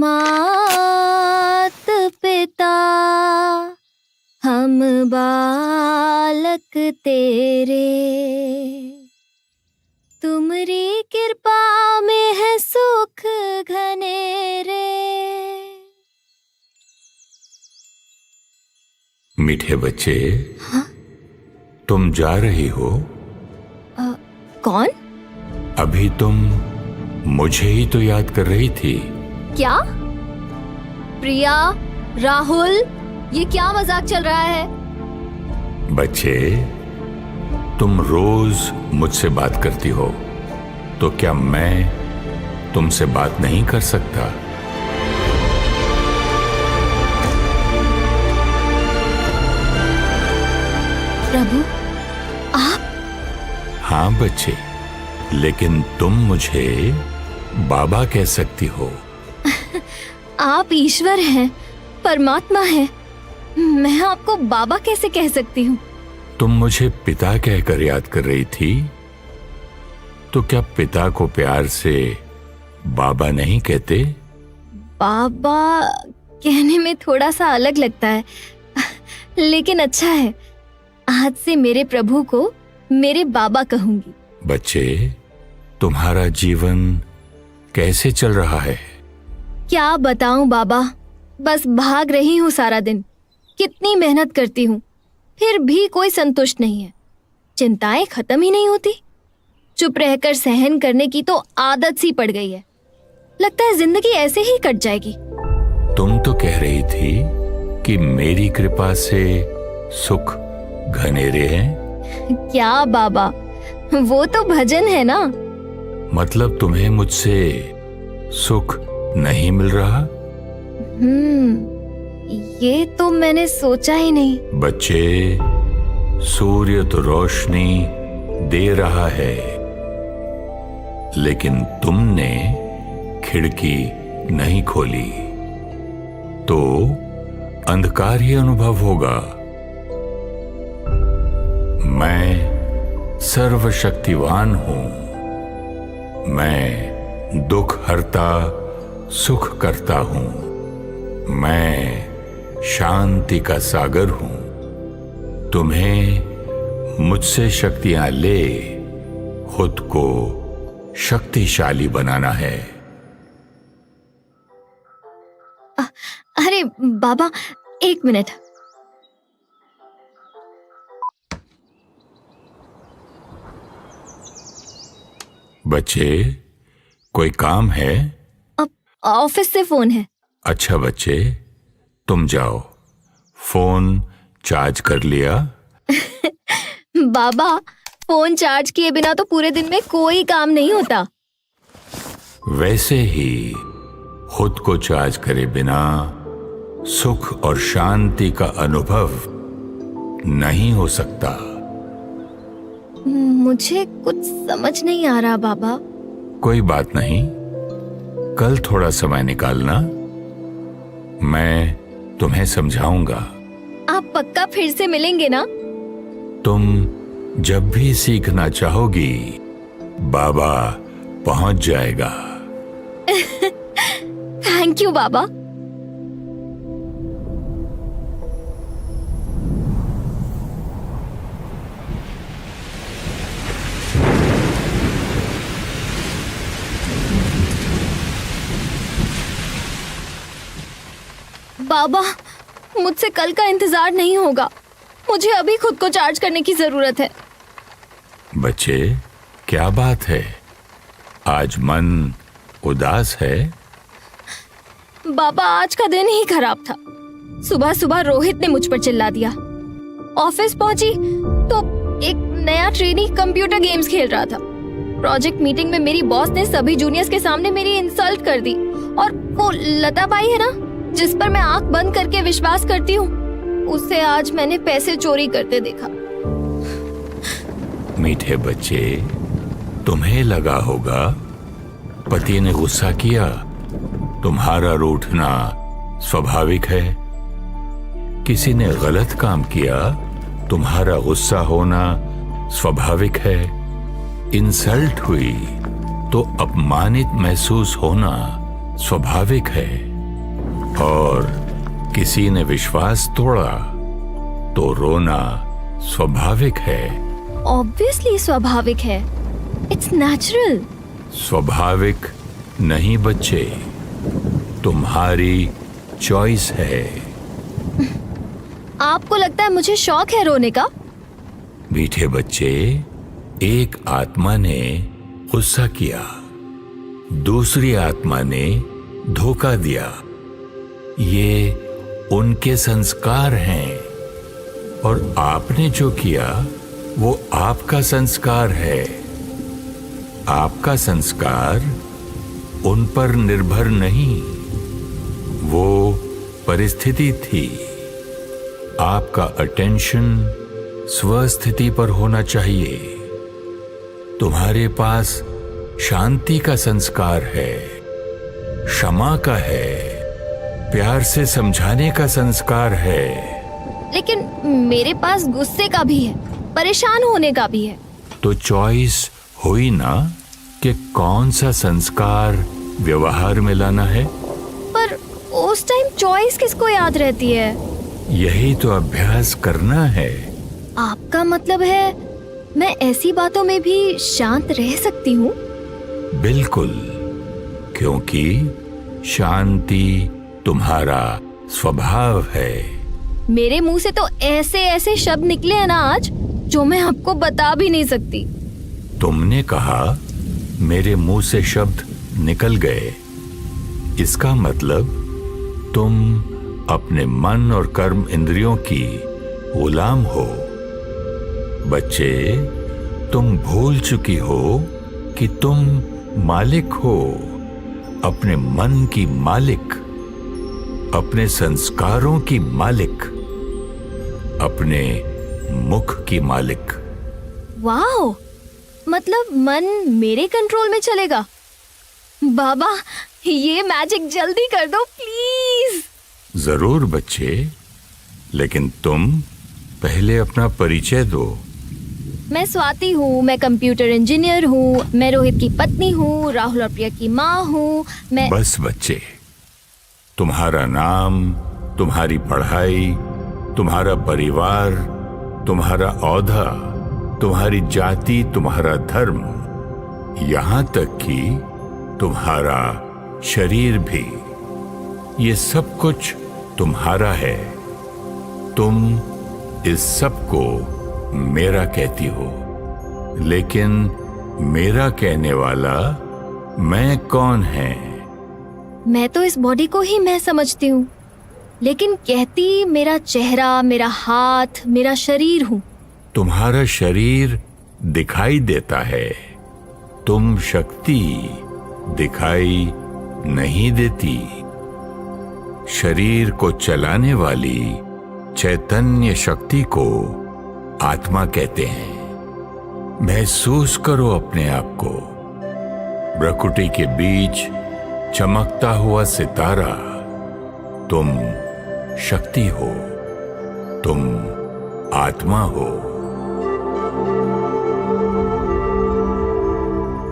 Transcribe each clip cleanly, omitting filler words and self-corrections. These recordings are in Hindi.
मात पिता हम बालक तेरे, तुमरी कृपा में है सुख घनेरे। मीठे बच्चे, हाँ? तुम जा रही हो? कौन? अभी तुम मुझे ही तो याद कर रही थी। क्या? प्रिया, राहुल, ये क्या मजाक चल रहा है? बच्चे, तुम रोज मुझसे बात करती हो, तो क्या मैं तुमसे बात नहीं कर सकता? प्रभु, आप? हाँ बच्चे, लेकिन तुम मुझे बाबा कह सकती हो। आप ईश्वर हैं, परमात्मा हैं। मैं आपको बाबा कैसे कह सकती हूँ? तुम मुझे पिता कहकर याद कर रही थी, तो क्या पिता को प्यार से बाबा नहीं कहते? बाबा कहने में थोड़ा सा अलग लगता है, लेकिन अच्छा है, आज से मेरे प्रभु को मेरे बाबा कहूंगी। बच्चे, तुम्हारा जीवन कैसे चल रहा है? क्या बताऊं बाबा, बस भाग रही हूँ सारा दिन। कितनी मेहनत करती हूँ, फिर भी कोई संतुष्ट नहीं है। चिंताएं खत्म ही नहीं होती। चुप रहकर सहन करने की तो आदत सी पड़ गई है। लगता है जिंदगी ऐसे ही कट जाएगी। तुम तो कह रही थी कि मेरी कृपा से सुख घनेरे हैं। क्या बाबा, वो तो भजन है ना। मतलब तुम्हें मुझसे सुख नहीं मिल रहा? ये तो मैंने सोचा ही नहीं। बच्चे, सूर्य तो रोशनी दे रहा है, लेकिन तुमने खिड़की नहीं खोली, तो अंधकार ही अनुभव होगा। मैं सर्वशक्तिवान हूं। मैं दुख हरता सुख करता हूं। मैं शांति का सागर हूं। तुम्हें मुझसे शक्तियां ले खुद को शक्तिशाली बनाना है। अरे बाबा, एक मिनट। बच्चे, कोई काम है? ऑफिस से फोन है। अच्छा बच्चे, तुम जाओ। फोन चार्ज कर लिया? बाबा, फोन चार्ज किए बिना तो पूरे दिन में कोई काम नहीं होता। वैसे ही खुद को चार्ज करे बिना सुख और शांति का अनुभव नहीं हो सकता। मुझे कुछ समझ नहीं आ रहा बाबा। कोई बात नहीं, कल थोड़ा समय निकालना, मैं तुम्हें समझाऊंगा। आप पक्का फिर से मिलेंगे ना? तुम जब भी सीखना चाहोगी, बाबा पहुंच जाएगा। थैंक यू बाबा। बाबा, मुझसे कल का इंतजार नहीं होगा। मुझे अभी खुद को चार्ज करने की जरूरत है। बच्चे, क्या बात है? आज मन उदास है? बाबा, आज का दिन ही खराब था। सुबह सुबह रोहित ने मुझ पर चिल्ला दिया। ऑफिस पहुंची तो एक नया ट्रेनी कंप्यूटर गेम्स खेल रहा था। प्रोजेक्ट मीटिंग में मेरी बॉस ने सभी जूनियर्स के सामने मेरी इंसल्ट कर दी। और वो लता बाई है ना, जिस पर मैं आंख बंद करके विश्वास करती हूँ, उसे आज मैंने पैसे चोरी करते देखा। मीठे बच्चे, तुम्हें लगा होगा पति ने गुस्सा किया, तुम्हारा रूठना स्वाभाविक है। किसी ने गलत काम किया, तुम्हारा गुस्सा होना स्वाभाविक है। इंसल्ट हुई तो अपमानित महसूस होना स्वाभाविक है। और किसी ने विश्वास तोड़ा तो रोना स्वाभाविक है। ऑब्वियसली स्वाभाविक है, इट्स नेचुरल। स्वाभाविक नहीं बच्चे, तुम्हारी चॉइस है। आपको लगता है मुझे शौक है रोने का? मीठे बच्चे, एक आत्मा ने गुस्सा किया, दूसरी आत्मा ने धोखा दिया। ये उनके संस्कार हैं और आपने जो किया वो आपका संस्कार है। आपका संस्कार उन पर निर्भर नहीं, वो परिस्थिति थी। आपका अटेंशन स्वस्थिति पर होना चाहिए। तुम्हारे पास शांति का संस्कार है, क्षमा का है, प्यार से समझाने का संस्कार है। लेकिन मेरे पास गुस्से का भी है, परेशान होने का भी है। तो चॉइस हुई ना कि कौन सा संस्कार व्यवहार में लाना है। पर उस टाइम चॉइस किसको याद रहती है? यही तो अभ्यास करना है। आपका मतलब है मैं ऐसी बातों में भी शांत रह सकती हूँ? बिल्कुल, क्योंकि शांति तुम्हारा स्वभाव है। मेरे मुंह से तो ऐसे ऐसे शब्द निकले हैं ना आज, जो मैं आपको बता भी नहीं सकती। तुमने कहा मेरे मुंह से शब्द निकल गए, इसका मतलब तुम अपने मन और कर्म इंद्रियों की गुलाम हो। बच्चे, तुम भूल चुकी हो कि तुम मालिक हो, अपने मन की मालिक, अपने संस्कारों की मालिक, अपने मुख की मालिक। वाओ, मतलब मन मेरे कंट्रोल में चलेगा? बाबा, ये मैजिक जल्दी कर दो प्लीज। जरूर बच्चे, लेकिन तुम पहले अपना परिचय दो। मैं स्वाति हूँ, मैं कंप्यूटर इंजीनियर हूँ, मैं रोहित की पत्नी हूँ, राहुल और प्रिया की माँ हूँ। मैं बस बच्चे, तुम्हारा नाम, तुम्हारी पढ़ाई, तुम्हारा परिवार, तुम्हारा औहदा, तुम्हारी जाति, तुम्हारा धर्म, यहाँ तक कि तुम्हारा शरीर भी, ये सब कुछ तुम्हारा है। तुम इस सब को मेरा कहती हो, लेकिन मेरा कहने वाला मैं कौन है? मैं तो इस बॉडी को ही मैं समझती हूँ, लेकिन कहती मेरा चेहरा, मेरा हाथ, मेरा शरीर हूँ। तुम्हारा शरीर दिखाई देता है, तुम शक्ति दिखाई नहीं देती। शरीर को चलाने वाली चैतन्य शक्ति को आत्मा कहते हैं। महसूस करो अपने आप को, प्रकृति के बीच चमकता हुआ सितारा। तुम शक्ति हो, तुम आत्मा हो।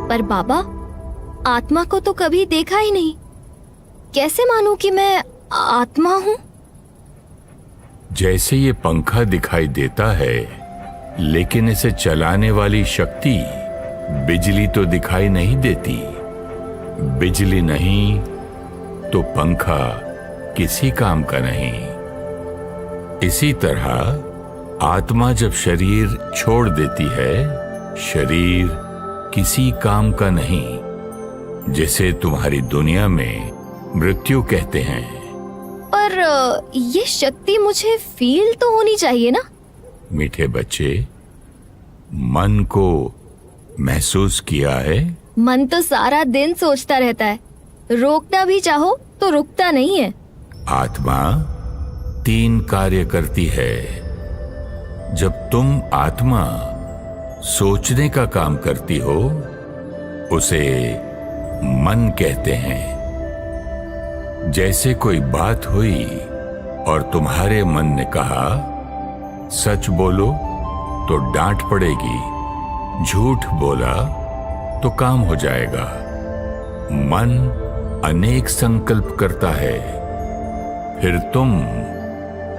पर बाबा, आत्मा को तो कभी देखा ही नहीं, कैसे मानूं कि मैं आत्मा हूँ? जैसे ये पंखा दिखाई देता है, लेकिन इसे चलाने वाली शक्ति बिजली तो दिखाई नहीं देती। बिजली नहीं तो पंखा किसी काम का नहीं। इसी तरह आत्मा जब शरीर छोड़ देती है, शरीर किसी काम का नहीं। जैसे तुम्हारी दुनिया में मृत्यु कहते हैं। पर ये शक्ति मुझे फील तो होनी चाहिए ना? मीठे बच्चे, मन को महसूस किया है? मन तो सारा दिन सोचता रहता है, रोकना भी चाहो तो रुकता नहीं है। आत्मा 3 कार्य करती है। जब तुम आत्मा सोचने का काम करती हो, उसे मन कहते हैं। जैसे कोई बात हुई और तुम्हारे मन ने कहा सच बोलो तो डांट पड़ेगी, झूठ बोला तो काम हो जाएगा। मन अनेक संकल्प करता है, फिर तुम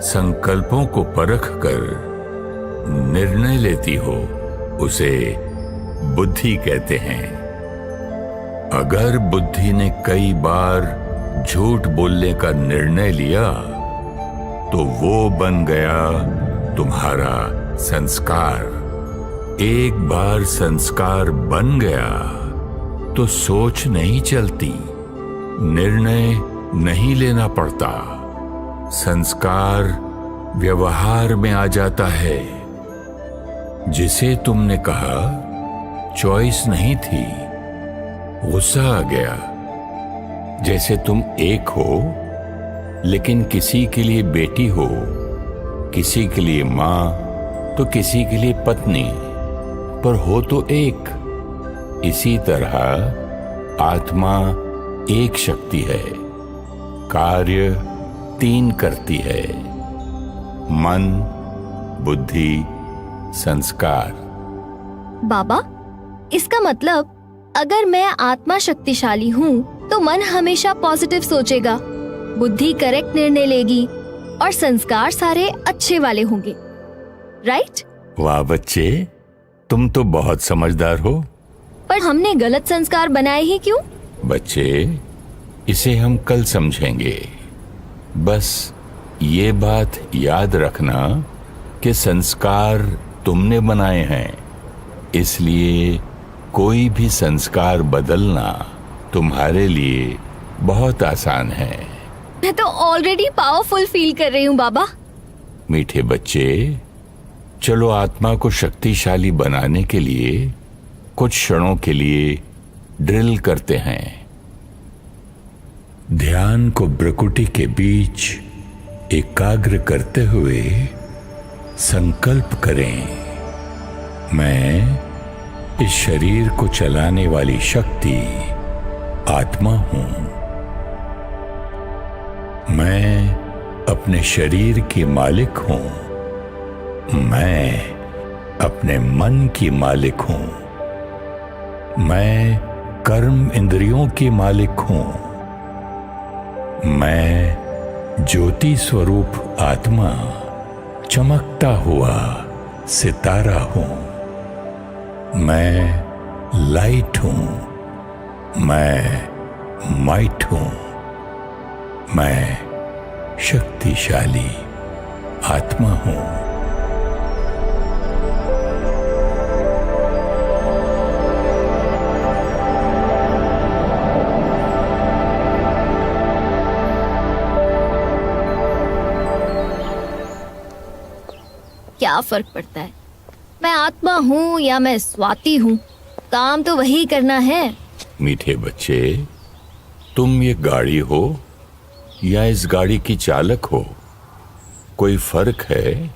संकल्पों को परख कर निर्णय लेती हो, उसे बुद्धि कहते हैं। अगर बुद्धि ने कई बार झूठ बोलने का निर्णय लिया तो वो बन गया तुम्हारा संस्कार। एक बार संस्कार बन गया तो सोच नहीं चलती, निर्णय नहीं लेना पड़ता, संस्कार व्यवहार में आ जाता है। जिसे तुमने कहा चॉइस नहीं थी, गुस्सा आ गया। जैसे तुम एक हो लेकिन किसी के लिए बेटी हो, किसी के लिए मां तो किसी के लिए पत्नी, पर हो तो एक। इसी तरह आत्मा एक शक्ति है, कार्य तीन करती है, मन, बुद्धि, संस्कार। बाबा, इसका मतलब अगर मैं आत्मा शक्तिशाली हूँ तो मन हमेशा पॉजिटिव सोचेगा, बुद्धि करेक्ट निर्णय लेगी और संस्कार सारे अच्छे वाले होंगे, राइट? वाह बच्चे, तुम तो बहुत समझदार हो। पर हमने गलत संस्कार बनाए ही क्यों? बच्चे, इसे हम कल समझेंगे। बस ये बात याद रखना कि संस्कार तुमने बनाए हैं, इसलिए कोई भी संस्कार बदलना तुम्हारे लिए बहुत आसान है। मैं तो ऑलरेडी पावरफुल फील कर रही हूँ बाबा। मीठे बच्चे, चलो आत्मा को शक्तिशाली बनाने के लिए कुछ क्षणों के लिए ड्रिल करते हैं। ध्यान को भ्रुकुटी के बीच एकाग्र करते हुए संकल्प करें, मैं इस शरीर को चलाने वाली शक्ति आत्मा हूं। मैं अपने शरीर की मालिक हूं। मैं अपने मन की मालिक हूं। मैं कर्म इंद्रियों की मालिक हूं। मैं ज्योति स्वरूप आत्मा, चमकता हुआ सितारा हूं। मैं लाइट हूं। मैं माइट हूं। मैं शक्तिशाली आत्मा हूं। क्या फर्क पड़ता है, मैं आत्मा हूँ या मैं स्वाति हूँ, काम तो वही करना है। मीठे बच्चे, तुम ये गाड़ी हो या इस गाड़ी की चालक हो, कोई फर्क है?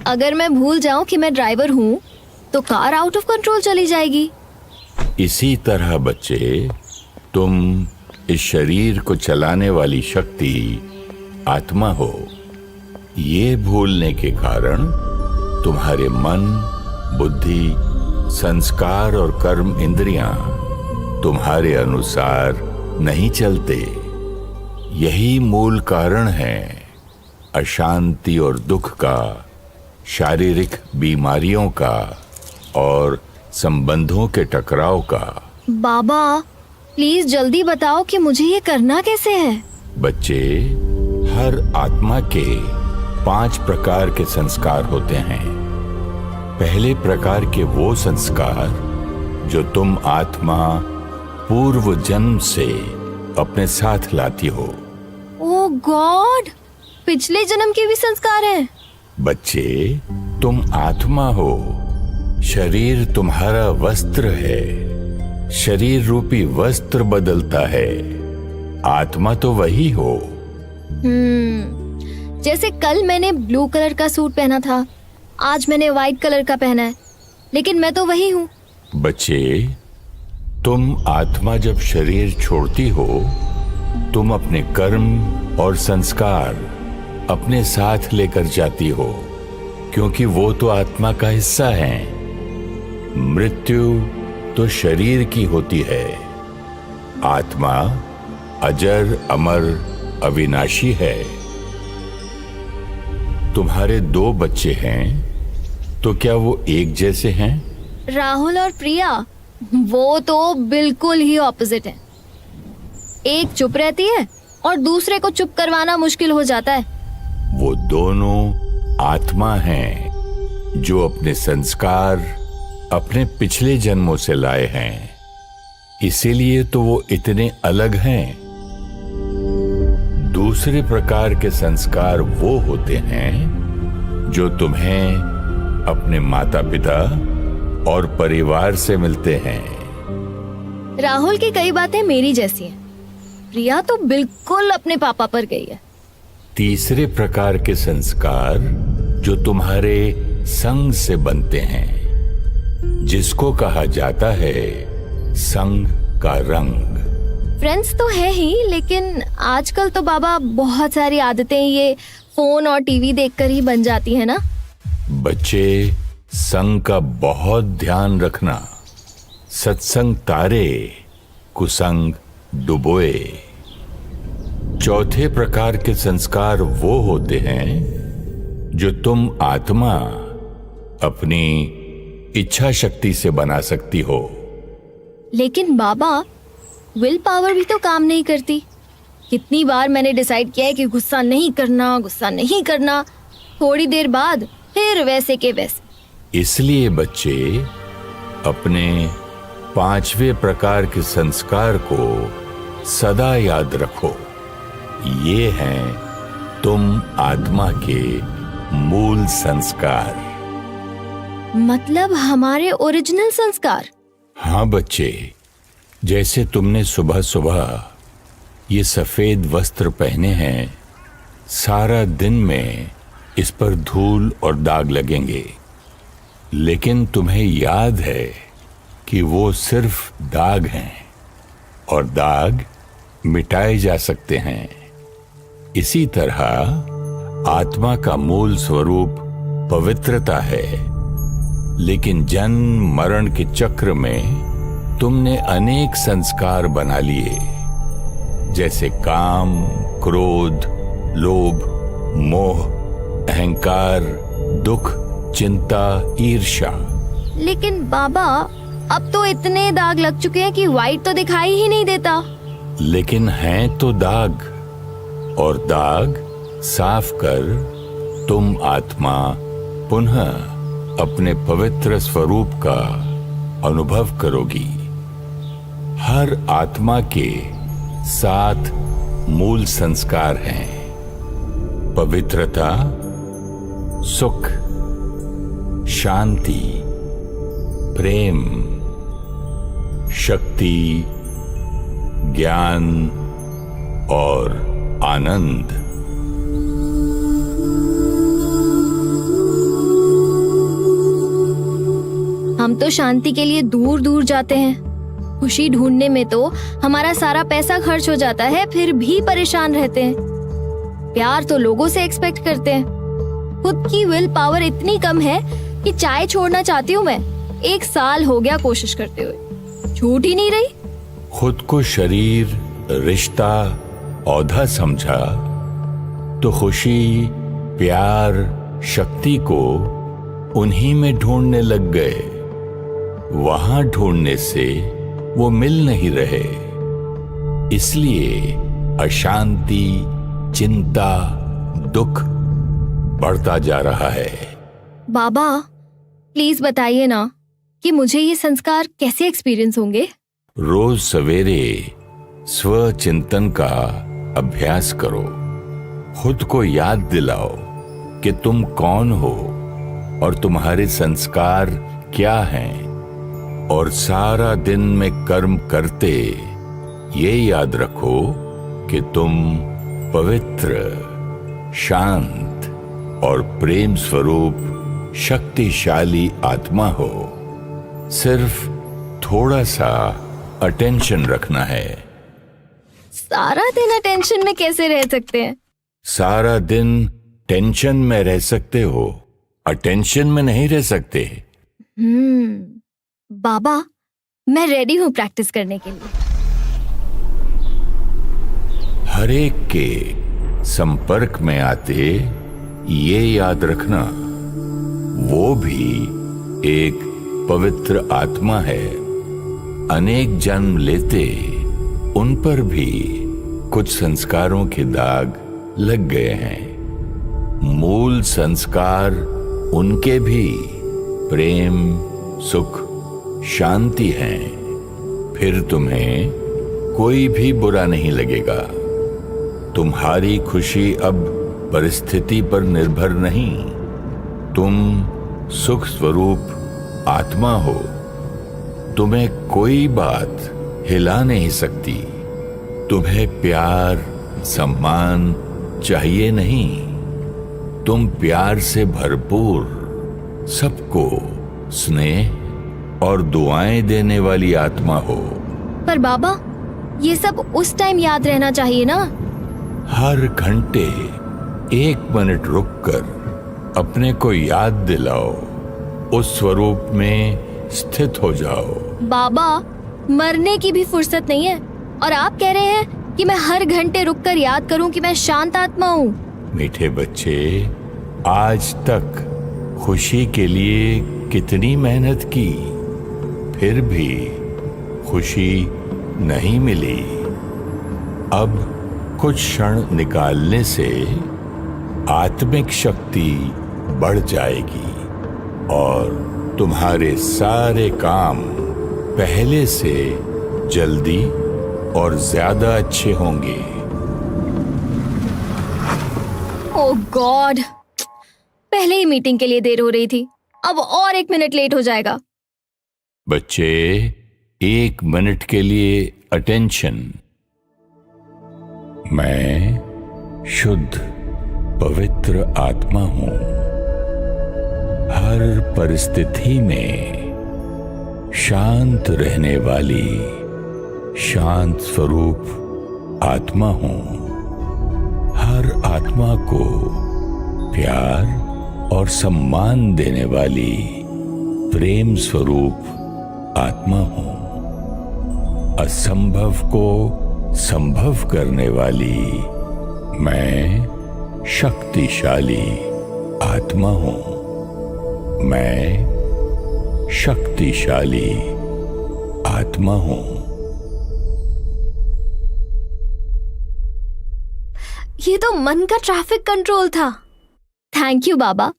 अगर मैं भूल जाऊं कि मैं ड्राइवर हूँ तो कार आउट ऑफ कंट्रोल चली जाएगी। इसी तरह बच्चे, तुम इस शरीर को चलाने वाली शक्ति आत्मा हो। ये भूलने के कारण तुम्हारे मन, बुद्धि, संस्कार और कर्म इंद्रियां तुम्हारे अनुसार नहीं चलते। यही मूल कारण है अशांति और दुख का, शारीरिक बीमारियों का और संबंधों के टकराव का। बाबा, प्लीज जल्दी बताओ कि मुझे ये करना कैसे है। बच्चे, हर आत्मा के 5 प्रकार के संस्कार होते हैं। पहले प्रकार के वो संस्कार जो तुम आत्मा पूर्व जन्म से अपने साथ लाती हो। ओह गॉड, पिछले जन्म के भी संस्कार हैं। बच्चे, तुम आत्मा हो, शरीर तुम्हारा वस्त्र है। शरीर रूपी वस्त्र बदलता है, आत्मा तो वही हो। जैसे कल मैंने ब्लू कलर का सूट पहना था, आज मैंने व्हाइट कलर का पहना है, लेकिन मैं तो वही हूँ। बच्चे, तुम आत्मा जब शरीर छोड़ती हो, तुम अपने कर्म और संस्कार अपने साथ लेकर जाती हो, क्योंकि वो तो आत्मा का हिस्सा है। मृत्यु तो शरीर की होती है। आत्मा अजर, अमर, अविनाशी है। तुम्हारे 2 बच्चे हैं, तो क्या वो एक जैसे हैं? राहुल और प्रिया वो तो बिल्कुल ही ऑपोजिट हैं। एक चुप रहती है और दूसरे को चुप करवाना मुश्किल हो जाता है। वो दोनों आत्मा हैं जो अपने संस्कार अपने पिछले जन्मों से लाए हैं, इसीलिए तो वो इतने अलग हैं। दूसरे प्रकार के संस्कार वो होते हैं जो तुम्हें अपने माता पिता और परिवार से मिलते हैं। राहुल की कई बातें मेरी जैसी हैं। प्रिया तो बिल्कुल अपने पापा पर गई है। तीसरे प्रकार के संस्कार जो तुम्हारे संग से बनते हैं, जिसको कहा जाता है संग का रंग। फ्रेंड्स तो है ही, लेकिन आजकल तो बाबा बहुत सारी आदतें ये फोन और टीवी देखकर ही बन जाती है ना। बच्चे, संग का बहुत ध्यान रखना। सत्संग तारे, कुसंग डुबोए। चौथे प्रकार के संस्कार वो होते हैं जो तुम आत्मा अपनी इच्छा शक्ति से बना सकती हो। लेकिन बाबा, विल पावर भी तो काम नहीं करती। कितनी बार मैंने डिसाइड किया है कि गुस्सा नहीं करना, थोड़ी देर बाद फिर वैसे के वैसे। इसलिए बच्चे, अपने 5वें प्रकार के संस्कार को सदा याद रखो। ये हैं तुम आत्मा के मूल संस्कार। मतलब हमारे ओरिजिनल संस्कार। हाँ बच्चे, जैसे तुमने सुबह सुबह ये सफेद वस्त्र पहने हैं, सारा दिन में इस पर धूल और दाग लगेंगे, लेकिन तुम्हें याद है कि वो सिर्फ दाग हैं और दाग मिटाए जा सकते हैं। इसी तरह आत्मा का मूल स्वरूप पवित्रता है, लेकिन जन्म मरण के चक्र में तुमने अनेक संस्कार बना लिए, जैसे काम, क्रोध, लोभ, मोह, अहंकार, दुख, चिंता, ईर्ष्या। लेकिन बाबा, अब तो इतने दाग लग चुके हैं कि व्हाइट तो दिखाई ही नहीं देता। लेकिन हैं तो दाग, और दाग साफ कर तुम आत्मा पुनः अपने पवित्र स्वरूप का अनुभव करोगी। हर आत्मा के 7 मूल संस्कार हैं: पवित्रता, सुख, शांति, प्रेम, शक्ति, ज्ञान और आनंद। हम तो शांति के लिए दूर दूर जाते हैं। खुशी ढूंढने में तो हमारा सारा पैसा खर्च हो जाता है, फिर भी परेशान रहते हैं। प्यार तो लोगों से एक्सपेक्ट करते हैं। खुद की विल पावर इतनी कम है कि चाय छोड़ना चाहती हूँ मैं। 1 साल हो गया कोशिश करते हुए, छूट ही नहीं रही। खुद को शरीर, रिश्ता, औधा समझा तो खुशी, प्यार, शक्ति को उन्हीं में ढूंढने लग गए। वहां ढूंढने से वो मिल नहीं रहे, इसलिए अशांति, चिंता, दुख बढ़ता जा रहा है। बाबा, प्लीज बताइए ना कि मुझे ये संस्कार कैसे एक्सपीरियंस होंगे। रोज सवेरे स्वचिंतन का अभ्यास करो। खुद को याद दिलाओ कि तुम कौन हो और तुम्हारे संस्कार क्या हैं, और सारा दिन में कर्म करते ये याद रखो कि तुम पवित्र, शांत और प्रेम स्वरूप शक्तिशाली आत्मा हो। सिर्फ थोड़ा सा अटेंशन रखना है। सारा दिन अटेंशन में कैसे रह सकते हैं? सारा दिन टेंशन में रह सकते हो, अटेंशन में नहीं रह सकते। बाबा, मैं रेडी हूँ प्रैक्टिस करने के लिए। हर एक के संपर्क में आते ये याद रखना, वो भी एक पवित्र आत्मा है। अनेक जन्म लेते उन पर भी कुछ संस्कारों के दाग लग गए हैं। मूल संस्कार उनके भी प्रेम, सुख, शांति हैं। फिर तुम्हें कोई भी बुरा नहीं लगेगा। तुम्हारी खुशी अब परिस्थिति पर निर्भर नहीं। तुम सुख स्वरूप आत्मा हो। तुम्हें कोई बात हिला नहीं सकती। तुम्हें प्यार, सम्मान चाहिए नहीं। तुम प्यार से भरपूर, सबको स्नेह और दुआएं देने वाली आत्मा हो। पर बाबा, ये सब उस टाइम याद रहना चाहिए ना? हर घंटे 1 मिनट रुककर अपने को याद दिलाओ, उस स्वरूप में स्थित हो जाओ। बाबा, मरने की भी फुर्सत नहीं है और आप कह रहे हैं कि मैं हर घंटे रुककर याद करूं कि मैं शांत आत्मा हूँ। मीठे बच्चे, आज तक खुशी के लिए कितनी मेहनत की, फिर भी खुशी नहीं मिली। अब कुछ क्षण निकालने से आत्मिक शक्ति बढ़ जाएगी और तुम्हारे सारे काम पहले से जल्दी और ज्यादा अच्छे होंगे। ओह गॉड, पहले ही मीटिंग के लिए देर हो रही थी, अब और 1 मिनट लेट हो जाएगा। बच्चे, 1 मिनट के लिए अटेंशन। मैं शुद्ध पवित्र आत्मा हूं। हर परिस्थिति में शांत रहने वाली शांत स्वरूप आत्मा हूं। हर आत्मा को प्यार और सम्मान देने वाली प्रेम स्वरूप आत्मा हूं। असंभव को संभव करने वाली मैं शक्तिशाली आत्मा हूं। मैं शक्तिशाली आत्मा हूं। ये तो मन का ट्रैफिक कंट्रोल था। थैंक यू बाबा।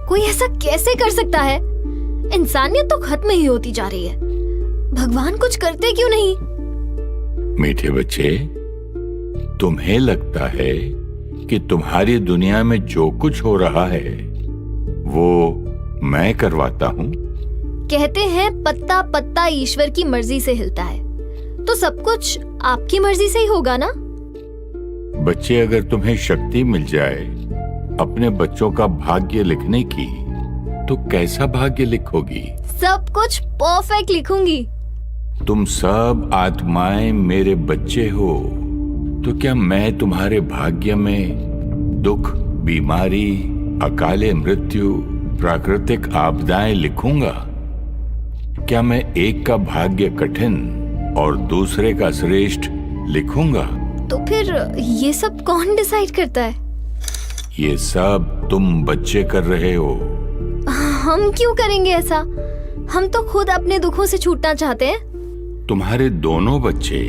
कोई ऐसा कैसे कर सकता है? इंसानियत तो खत्म ही होती जा रही है। भगवान कुछ करते क्यों नहीं? मीठे बच्चे, तुम्हें लगता है कि तुम्हारी दुनिया में जो कुछ हो रहा है वो मैं करवाता हूं? कहते हैं पत्ता पत्ता ईश्वर की मर्जी से हिलता है, तो सब कुछ आपकी मर्जी से ही होगा ना? बच्चे, अगर तुम्हें शक्ति मिल जाए अपने बच्चों का भाग्य लिखने की, तो कैसा भाग्य लिखोगी? सब कुछ परफेक्ट लिखूंगी। तुम सब आत्माएं मेरे बच्चे हो, तो क्या मैं तुम्हारे भाग्य में दुख, बीमारी, अकाले मृत्यु, प्राकृतिक आपदाएं लिखूंगा? क्या मैं एक का भाग्य कठिन और दूसरे का श्रेष्ठ लिखूंगा? तो फिर ये सब कौन डिसाइड करता है? ये सब तुम बच्चे कर रहे हो। हम क्यों करेंगे ऐसा? हम तो खुद अपने दुखों से छूटना चाहते हैं। तुम्हारे दोनों बच्चे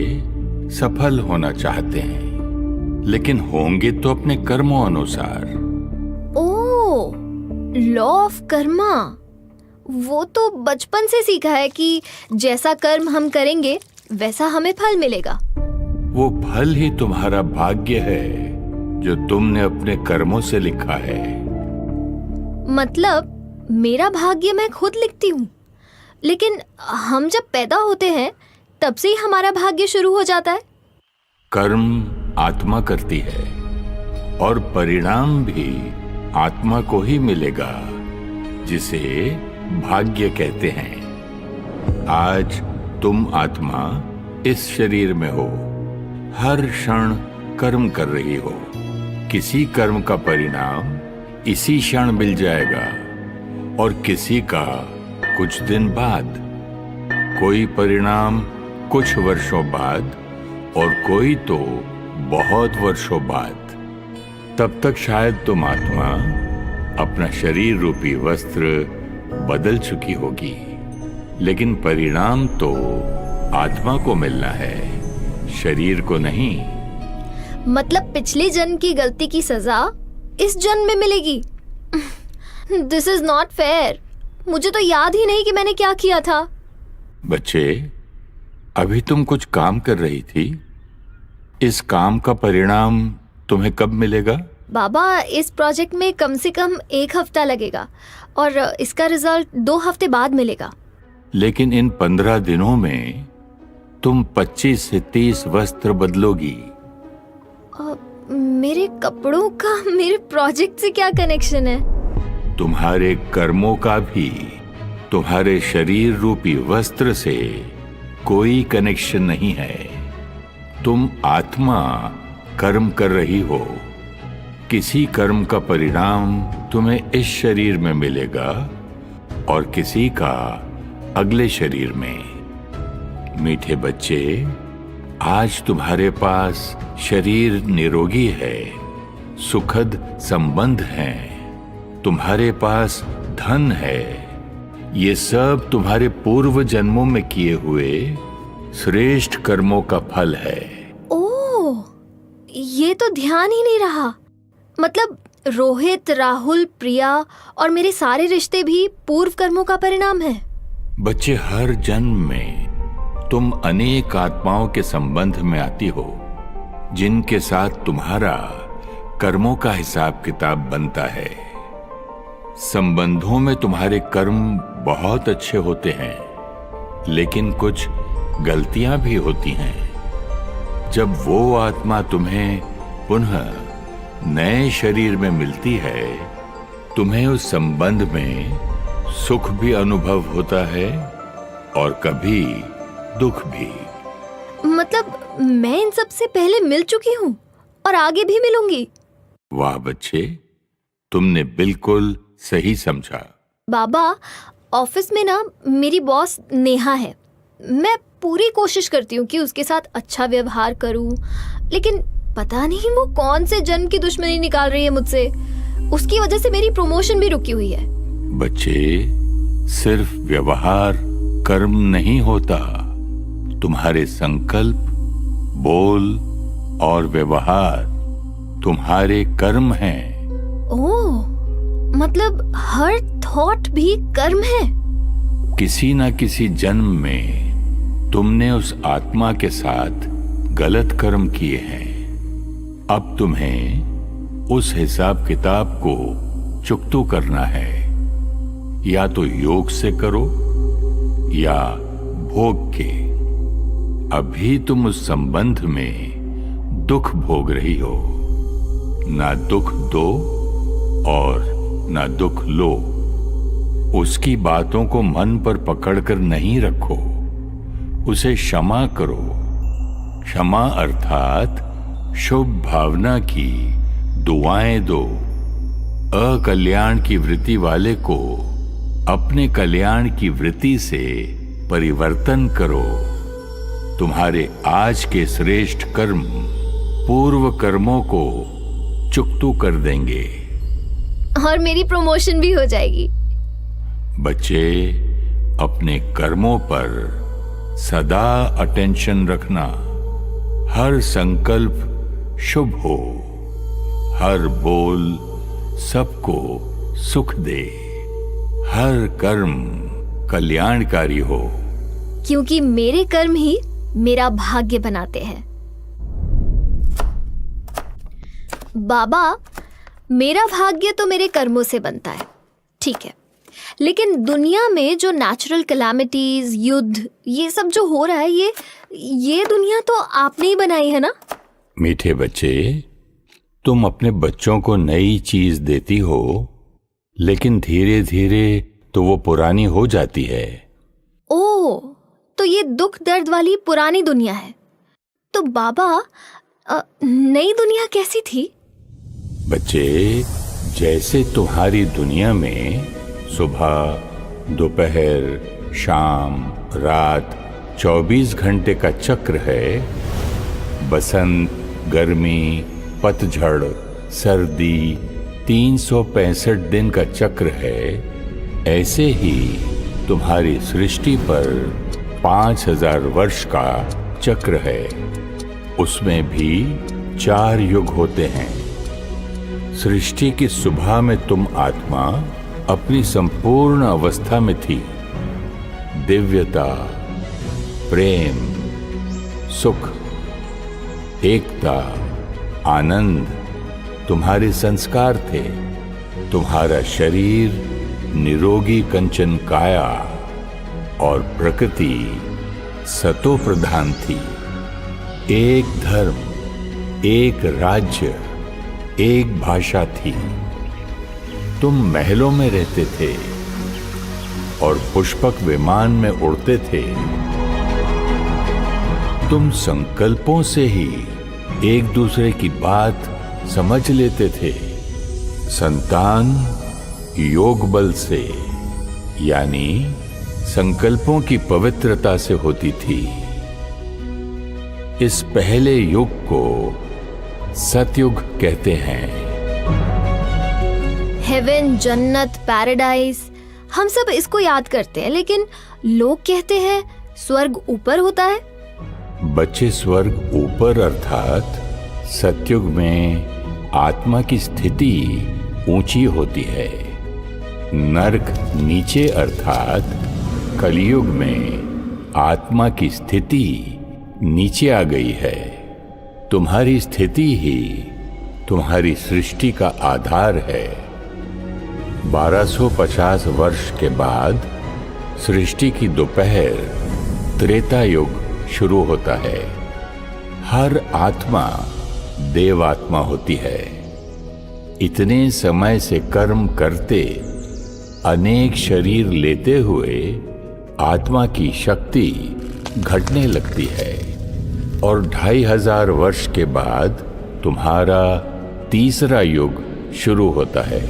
सफल होना चाहते हैं, लेकिन होंगे तो अपने कर्मों अनुसार। ओह, लॉ ऑफ कर्मा। वो तो बचपन से सीखा है कि जैसा कर्म हम करेंगे वैसा हमें फल मिलेगा। वो फल ही तुम्हारा भाग्य है जो तुमने अपने कर्मों से लिखा है। मतलब मेरा भाग्य मैं खुद लिखती हूँ, लेकिन हम जब पैदा होते हैं तब से ही हमारा भाग्य शुरू हो जाता है। कर्म आत्मा करती है और परिणाम भी आत्मा को ही मिलेगा, जिसे भाग्य कहते हैं। आज तुम आत्मा इस शरीर में हो, हर क्षण कर्म कर रही हो। किसी कर्म का परिणाम इसी क्षण मिल जाएगा और किसी का कुछ दिन बाद, कोई परिणाम कुछ वर्षों बाद और कोई तो बहुत वर्षों बाद। तब तक शायद तुम आत्मा अपना शरीर रूपी वस्त्र बदल चुकी होगी, लेकिन परिणाम तो आत्मा को मिलना है, शरीर को नहीं। मतलब पिछले जन्म की गलती की सजा इस जन्म में मिलेगी? This is not fair. मुझे तो याद ही नहीं कि मैंने क्या किया था। बच्चे, अभी तुम कुछ काम कर रही थी। इस काम का परिणाम तुम्हें कब मिलेगा? बाबा, इस प्रोजेक्ट में कम से कम 1 हफ्ता लगेगा और इसका रिजल्ट 2 हफ्ते बाद मिलेगा। लेकिन इन 15 दिनों में तुम 25 से 30 वस्त्र बदलोगी। मेरे कपड़ों का मेरे प्रोजेक्ट से क्या कनेक्शन है? तुम्हारे कर्मों का भी तुम्हारे शरीर रूपी वस्त्र से कोई कनेक्शन नहीं है। तुम आत्मा कर्म कर रही हो। किसी कर्म का परिणाम तुम्हें इस शरीर में मिलेगा और किसी का अगले शरीर में। मीठे बच्चे, आज तुम्हारे पास शरीर निरोगी है, सुखद संबंध हैं, तुम्हारे पास धन है। ये सब तुम्हारे पूर्व जन्मों में किए हुए श्रेष्ठ कर्मों का फल है। ओह, ये तो ध्यान ही नहीं रहा। मतलब रोहित, राहुल, प्रिया और मेरे सारे रिश्ते भी पूर्व कर्मों का परिणाम है। बच्चे, हर जन्म में तुम अनेक आत्माओं के संबंध में आती हो, जिनके साथ तुम्हारा कर्मों का हिसाब किताब बनता है। संबंधों में तुम्हारे कर्म बहुत अच्छे होते हैं, लेकिन कुछ गलतियां भी होती हैं। जब वो आत्मा तुम्हें पुनः नए शरीर में मिलती है, तुम्हें उस संबंध में सुख भी अनुभव होता है और कभी दुख भी। मतलब मैं इन सब से पहले मिल चुकी हूँ और आगे भी मिलूंगी। वाह बच्चे, तुमने बिल्कुल सही समझा। बाबा, ऑफिस में ना मेरी बॉस नेहा है। मैं पूरी कोशिश करती हूँ कि उसके साथ अच्छा व्यवहार करूँ, लेकिन पता नहीं वो कौन से जन्म की दुश्मनी निकाल रही है मुझसे। उसकी वजह से मेरी प्रमोशन भी रुकी हुई है। बच्चे, सिर्फ व्यवहार कर्म नहीं होता। तुम्हारे संकल्प, बोल और व्यवहार तुम्हारे कर्म हैं। ओह, मतलब हर थॉट भी कर्म है। किसी ना किसी जन्म में तुमने उस आत्मा के साथ गलत कर्म किए हैं। अब तुम्हें उस हिसाब किताब को चुकता करना है। या तो योग से करो या भोग के। अभी तुम उस संबंध में दुख भोग रही हो। ना दुख दो और ना दुख लो। उसकी बातों को मन पर पकड़कर नहीं रखो, उसे क्षमा करो। क्षमा अर्थात शुभ भावना की दुआएं दो। अकल्याण की वृत्ति वाले को अपने कल्याण की वृत्ति से परिवर्तन करो। तुम्हारे आज के श्रेष्ठ कर्म पूर्व कर्मों को चुकता कर देंगे और मेरी प्रमोशन भी हो जाएगी। बच्चे, अपने कर्मों पर सदा अटेंशन रखना। हर संकल्प शुभ हो, हर बोल सबको सुख दे, हर कर्म कल्याणकारी हो। क्योंकि मेरे कर्म ही मेरा भाग्य बनाते हैं। बाबा, मेरा भाग्य तो मेरे कर्मों से बनता है, ठीक है, लेकिन दुनिया में जो नेचुरल कैलामिटीज, युद्ध, ये सब जो हो रहा है, ये दुनिया तो आपने ही बनाई है ना? मीठे बच्चे, तुम अपने बच्चों को नई चीज देती हो, लेकिन धीरे धीरे तो वो पुरानी हो जाती है। ओह, तो ये दुख दर्द वाली पुरानी दुनिया है। तो बाबा, नई दुनिया कैसी थी? बच्चे, जैसे तुम्हारी दुनिया में सुबह, दोपहर, शाम, रात 24 घंटे का चक्र है, बसंत, गर्मी, पतझड़, सर्दी 365 दिन का चक्र है, ऐसे ही तुम्हारी सृष्टि पर 5000 वर्ष का चक्र है। उसमें भी 4 युग होते हैं। सृष्टि की सुबह में तुम आत्मा अपनी संपूर्ण अवस्था में थी। दिव्यता, प्रेम, सुख, एकता, आनंद तुम्हारे संस्कार थे। तुम्हारा शरीर निरोगी कंचन काया और प्रकृति सतो प्रधान थी। एक धर्म, एक राज्य, एक भाषा थी। तुम महलों में रहते थे और पुष्पक विमान में उड़ते थे। तुम संकल्पों से ही एक दूसरे की बात समझ लेते थे। संतान योग बल से, यानी संकल्पों की पवित्रता से होती थी। इस पहले युग को सतयुग कहते हैं। हेवन, जन्नत, पैराडाइज, हम सब इसको याद करते हैं, लेकिन लोग कहते हैं स्वर्ग ऊपर होता है। बच्चे, स्वर्ग ऊपर अर्थात सतयुग में आत्मा की स्थिति ऊंची होती है। नरक नीचे अर्थात कलयुग में आत्मा की स्थिति नीचे आ गई है। तुम्हारी स्थिति ही तुम्हारी सृष्टि का आधार है। 1250 वर्ष के बाद सृष्टि की दोपहर त्रेता युग शुरू होता है। हर आत्मा देवात्मा होती है। इतने समय से कर्म करते, अनेक शरीर लेते हुए आत्मा की शक्ति घटने लगती है और 2500 वर्ष के बाद तुम्हारा तीसरा युग शुरू होता है।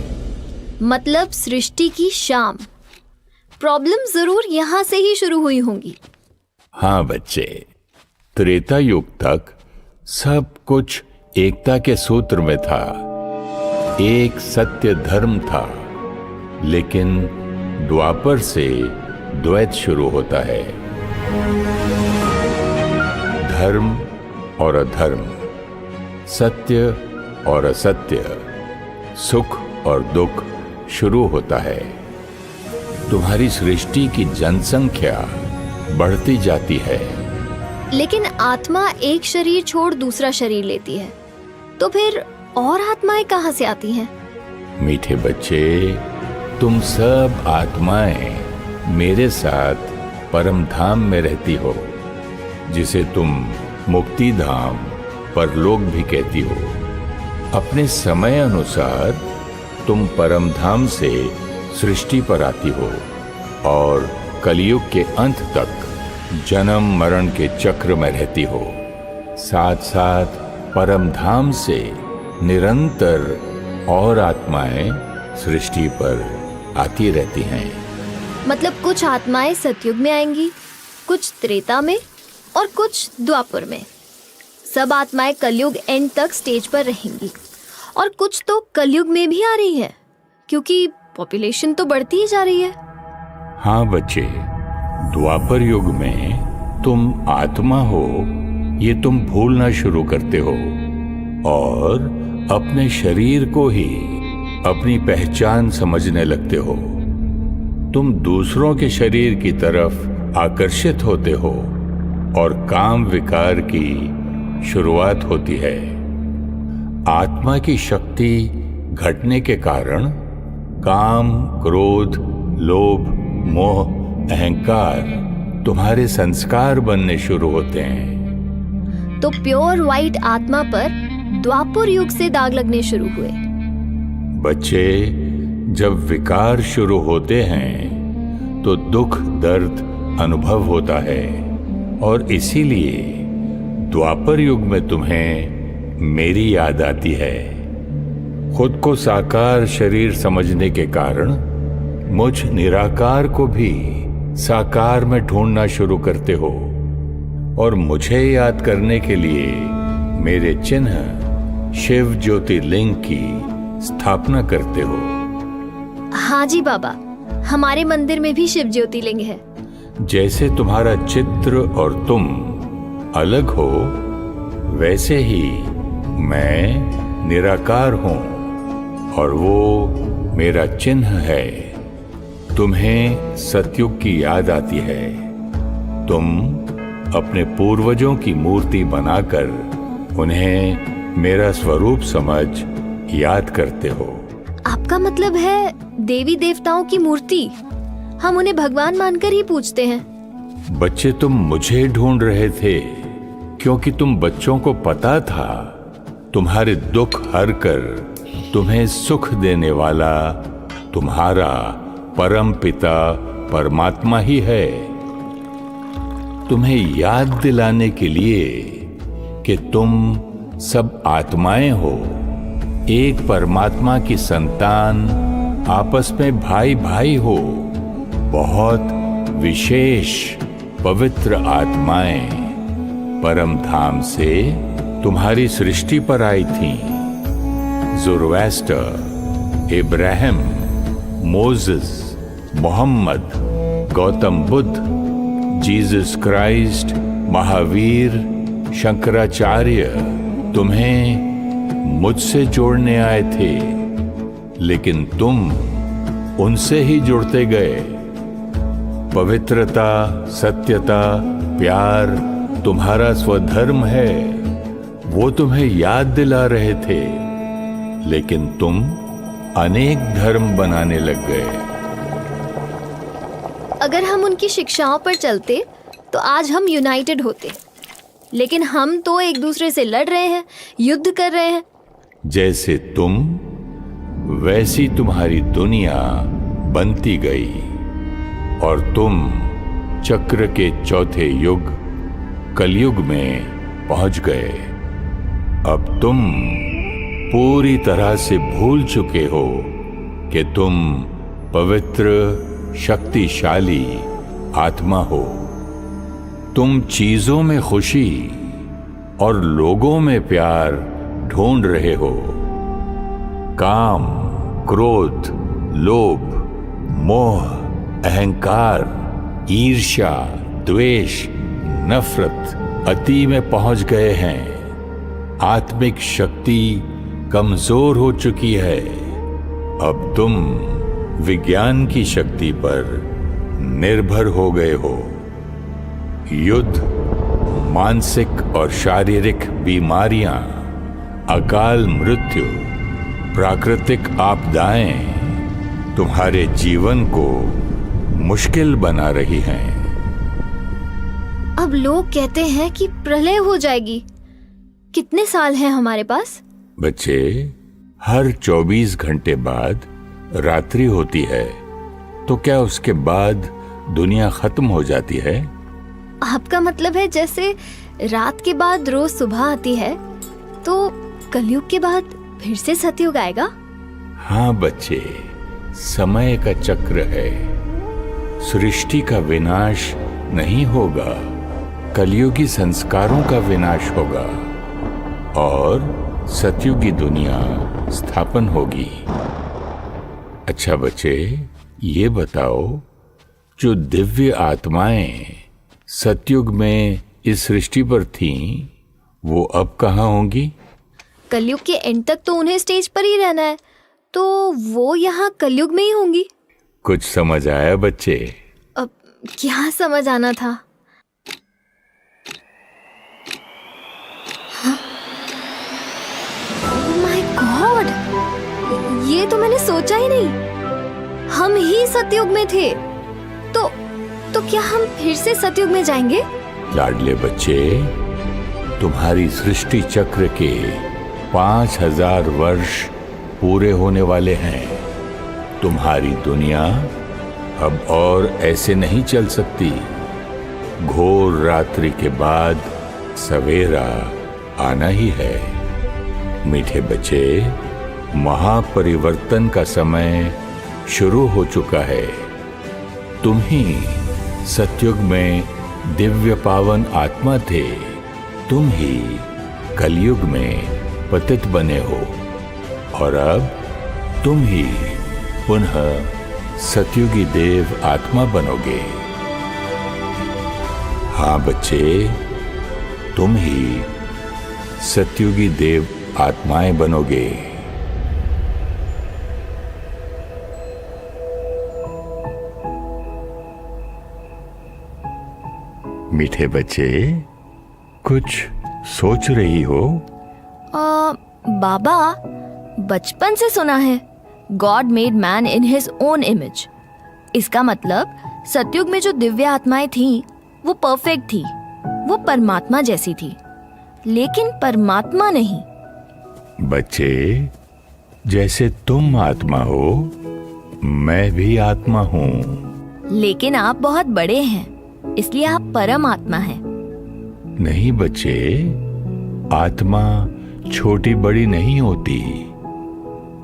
मतलब सृष्टि की शाम। प्रॉब्लम जरूर यहाँ से ही शुरू हुई होंगी। हाँ बच्चे, त्रेता युग तक सब कुछ एकता के सूत्र में था। एक सत्य धर्म था, लेकिन द्वापर से द्वैत शुरू होता है। धर्म और अधर्म, सत्य और असत्य, सुख और दुख शुरू होता है। तुम्हारी सृष्टि की जनसंख्या बढ़ती जाती है। लेकिन आत्मा एक शरीर छोड़ दूसरा शरीर लेती है, तो फिर और आत्माएं कहाँ से आती हैं? मीठे बच्चे, तुम सब आत्माएं मेरे साथ परम धाम में रहती हो, जिसे तुम मुक्ति धाम, परलोक भी कहती हो। अपने समय अनुसार तुम परम धाम से सृष्टि पर आती हो और कलयुग के अंत तक जन्म मरण के चक्र में रहती हो। साथ साथ परम धाम से निरंतर और आत्माएं सृष्टि पर आती रहती हैं। मतलब कुछ आत्माएं सतयुग में आएंगी, कुछ त्रेता में और कुछ द्वापर में। सब आत्माएं कलयुग एंड तक स्टेज पर रहेंगी और कुछ तो कलयुग में भी आ रही है, क्योंकि पॉपुलेशन तो बढ़ती ही जा रही है। हाँ बच्चे, द्वापर युग में तुम आत्मा हो ये तुम भूलना शुरू करते हो और अपने शरीर को ही अपनी पहचान समझने लगते हो। तुम दूसरों के शरीर की तरफ आकर्षित होते हो और काम विकार की शुरुआत होती है। आत्मा की शक्ति घटने के कारण काम, क्रोध, लोभ, मोह, अहंकार तुम्हारे संस्कार बनने शुरू होते हैं। तो प्योर व्हाइट आत्मा पर द्वापर युग से दाग लगने शुरू हुए। बच्चे, जब विकार शुरू होते हैं तो दुख दर्द अनुभव होता है और इसीलिए द्वापर युग में तुम्हें मेरी याद आती है। खुद को साकार शरीर समझने के कारण मुझ निराकार को भी साकार में ढूंढना शुरू करते हो और मुझे याद करने के लिए मेरे चिन्ह शिव ज्योतिर्लिंग की स्थापना करते हो। हाँ जी बाबा, हमारे मंदिर में भी शिव ज्योतिर्लिंग है। जैसे तुम्हारा चित्र और तुम अलग हो, वैसे ही मैं निराकार हूं और वो मेरा चिन्ह है। तुम्हें सतयुग की याद आती है। तुम अपने पूर्वजों की मूर्ति बनाकर उन्हें मेरा स्वरूप समझ याद करते हो। आपका मतलब है देवी देवताओं की मूर्ति, हम उन्हें भगवान मानकर ही पूजते हैं। बच्चे, तुम मुझे ढूंढ रहे थे क्योंकि तुम बच्चों को पता था तुम्हारे दुख हर कर तुम्हें सुख देने वाला तुम्हारा परम पिता परमात्मा ही है। तुम्हें याद दिलाने के लिए कि तुम सब आत्माएं हो, एक परमात्मा की संतान, आपस में भाई भाई हो, बहुत विशेष पवित्र आत्माएं परम धाम से तुम्हारी सृष्टि पर आई थीं। Zoroaster, Ibrahim, Moses, Mohammed, Gautam Buddha, Jesus Christ, Mahavir, Shankaracharya तुम्हें मुझसे जोड़ने आए थे, लेकिन तुम उनसे ही जुड़ते गए। पवित्रता, सत्यता, प्यार तुम्हारा स्वधर्म है, वो तुम्हें याद दिला रहे थे, लेकिन तुम अनेक धर्म बनाने लग गए। अगर हम उनकी शिक्षाओं पर चलते तो आज हम यूनाइटेड होते, लेकिन हम तो एक दूसरे से लड़ रहे हैं, युद्ध कर रहे हैं। जैसे तुम, वैसी तुम्हारी दुनिया बनती गई और तुम चक्र के चौथे युग कलयुग में पहुंच गए। अब तुम पूरी तरह से भूल चुके हो कि तुम पवित्र शक्तिशाली आत्मा हो। तुम चीजों में खुशी और लोगों में प्यार ढूंढ रहे हो। काम, क्रोध, लोभ, मोह, अहंकार, ईर्ष्या, द्वेष, नफरत अति में पहुंच गए हैं। आत्मिक शक्ति कमजोर हो चुकी है। अब तुम विज्ञान की शक्ति पर निर्भर हो गए हो। युद्ध, मानसिक और शारीरिक बीमारियां, अकाल मृत्यु, प्राकृतिक आपदाएं तुम्हारे जीवन को मुश्किल बना रही हैं। अब लोग कहते हैं कि प्रलय हो जाएगी। कितने साल हैं हमारे पास? बच्चे, हर 24 घंटे बाद रात्रि होती है, तो क्या उसके बाद दुनिया खत्म हो जाती है? आपका मतलब है जैसे रात के बाद रोज सुबह आती है, तो कलयुग के बाद फिर से सतयुग आएगा? हाँ बच्चे, समय का चक्र है। सृष्टि का विनाश नहीं होगा, कलयुगी संस्कारों का विनाश होगा और सतयुगी दुनिया स्थापन होगी। अच्छा बच्चे, ये बताओ, जो दिव्य आत्माएं सतयुग में इस सृष्टि पर थीं, वो अब कहाँ होंगी? कलयुग के एंड तक तो उन्हें स्टेज पर ही रहना है, तो वो यहाँ कलयुग में ही होंगी। कुछ समझ आया बच्चे? अब क्या समझ आना था? ओह माय गॉड, ये तो मैंने सोचा ही नहीं। हम ही सतयुग में थे, तो क्या हम फिर से सतयुग में जाएंगे? लाडले बच्चे, तुम्हारी सृष्टि चक्र के 5000 वर्ष पूरे होने वाले हैं। तुम्हारी दुनिया अब और ऐसे नहीं चल सकती। घोर रात्रि के बाद सवेरा आना ही है। मीठे बच्चे, महापरिवर्तन का समय शुरू हो चुका है। तुम ही सतयुग में दिव्य पावन आत्मा थे, तुम ही कलयुग में पतित बने हो और अब तुम ही पुनः सतयुगी देव आत्मा बनोगे। हाँ बच्चे, तुम ही सतयुगी देव आत्माएं बनोगे। मीठे बच्चे, कुछ सोच रही हो? बाबा, बचपन से सुना है God made man in his own image. इसका मतलब सतयुग में जो दिव्य आत्माएं थीं वो परफेक्ट थी, वो परमात्मा जैसी थी, लेकिन परमात्मा नहीं। बच्चे, जैसे तुम आत्मा हो, मैं भी आत्मा हूँ। लेकिन आप बहुत बड़े हैं, इसलिए आप परम आत्मा हैं। नहीं बच्चे, आत्मा छोटी बड़ी नहीं होती।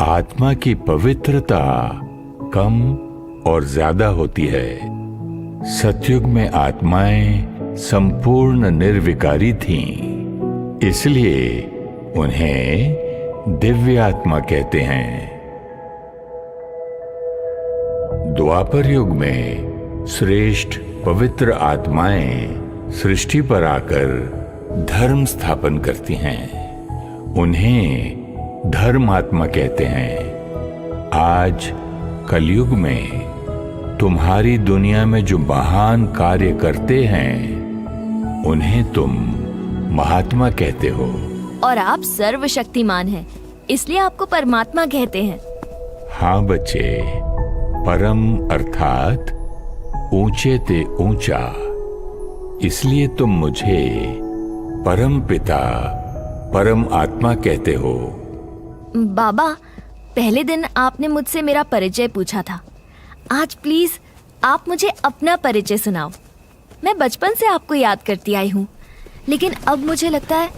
आत्मा की पवित्रता कम और ज्यादा होती है। सतयुग में आत्माएं संपूर्ण निर्विकारी थीं, इसलिए उन्हें दिव्य आत्मा कहते हैं। द्वापर युग में श्रेष्ठ पवित्र आत्माएं सृष्टि पर आकर धर्म स्थापन करती हैं। उन्हें धर्म आत्मा कहते हैं। आज कलयुग में तुम्हारी दुनिया में जो महान कार्य करते हैं, उन्हें तुम महात्मा कहते हो। और आप सर्वशक्तिमान हैं, इसलिए आपको परमात्मा कहते हैं। हाँ बच्चे, परम अर्थात ऊंचे ते ऊंचा, इसलिए तुम मुझे परम पिता, परम आत्मा कहते हो। बाबा, पहले दिन आपने मुझसे मेरा परिचय पूछा था। आज प्लीज आप मुझे अपना परिचय सुनाओ। मैं बचपन से आपको याद करती आई हूँ, लेकिन अब मुझे लगता है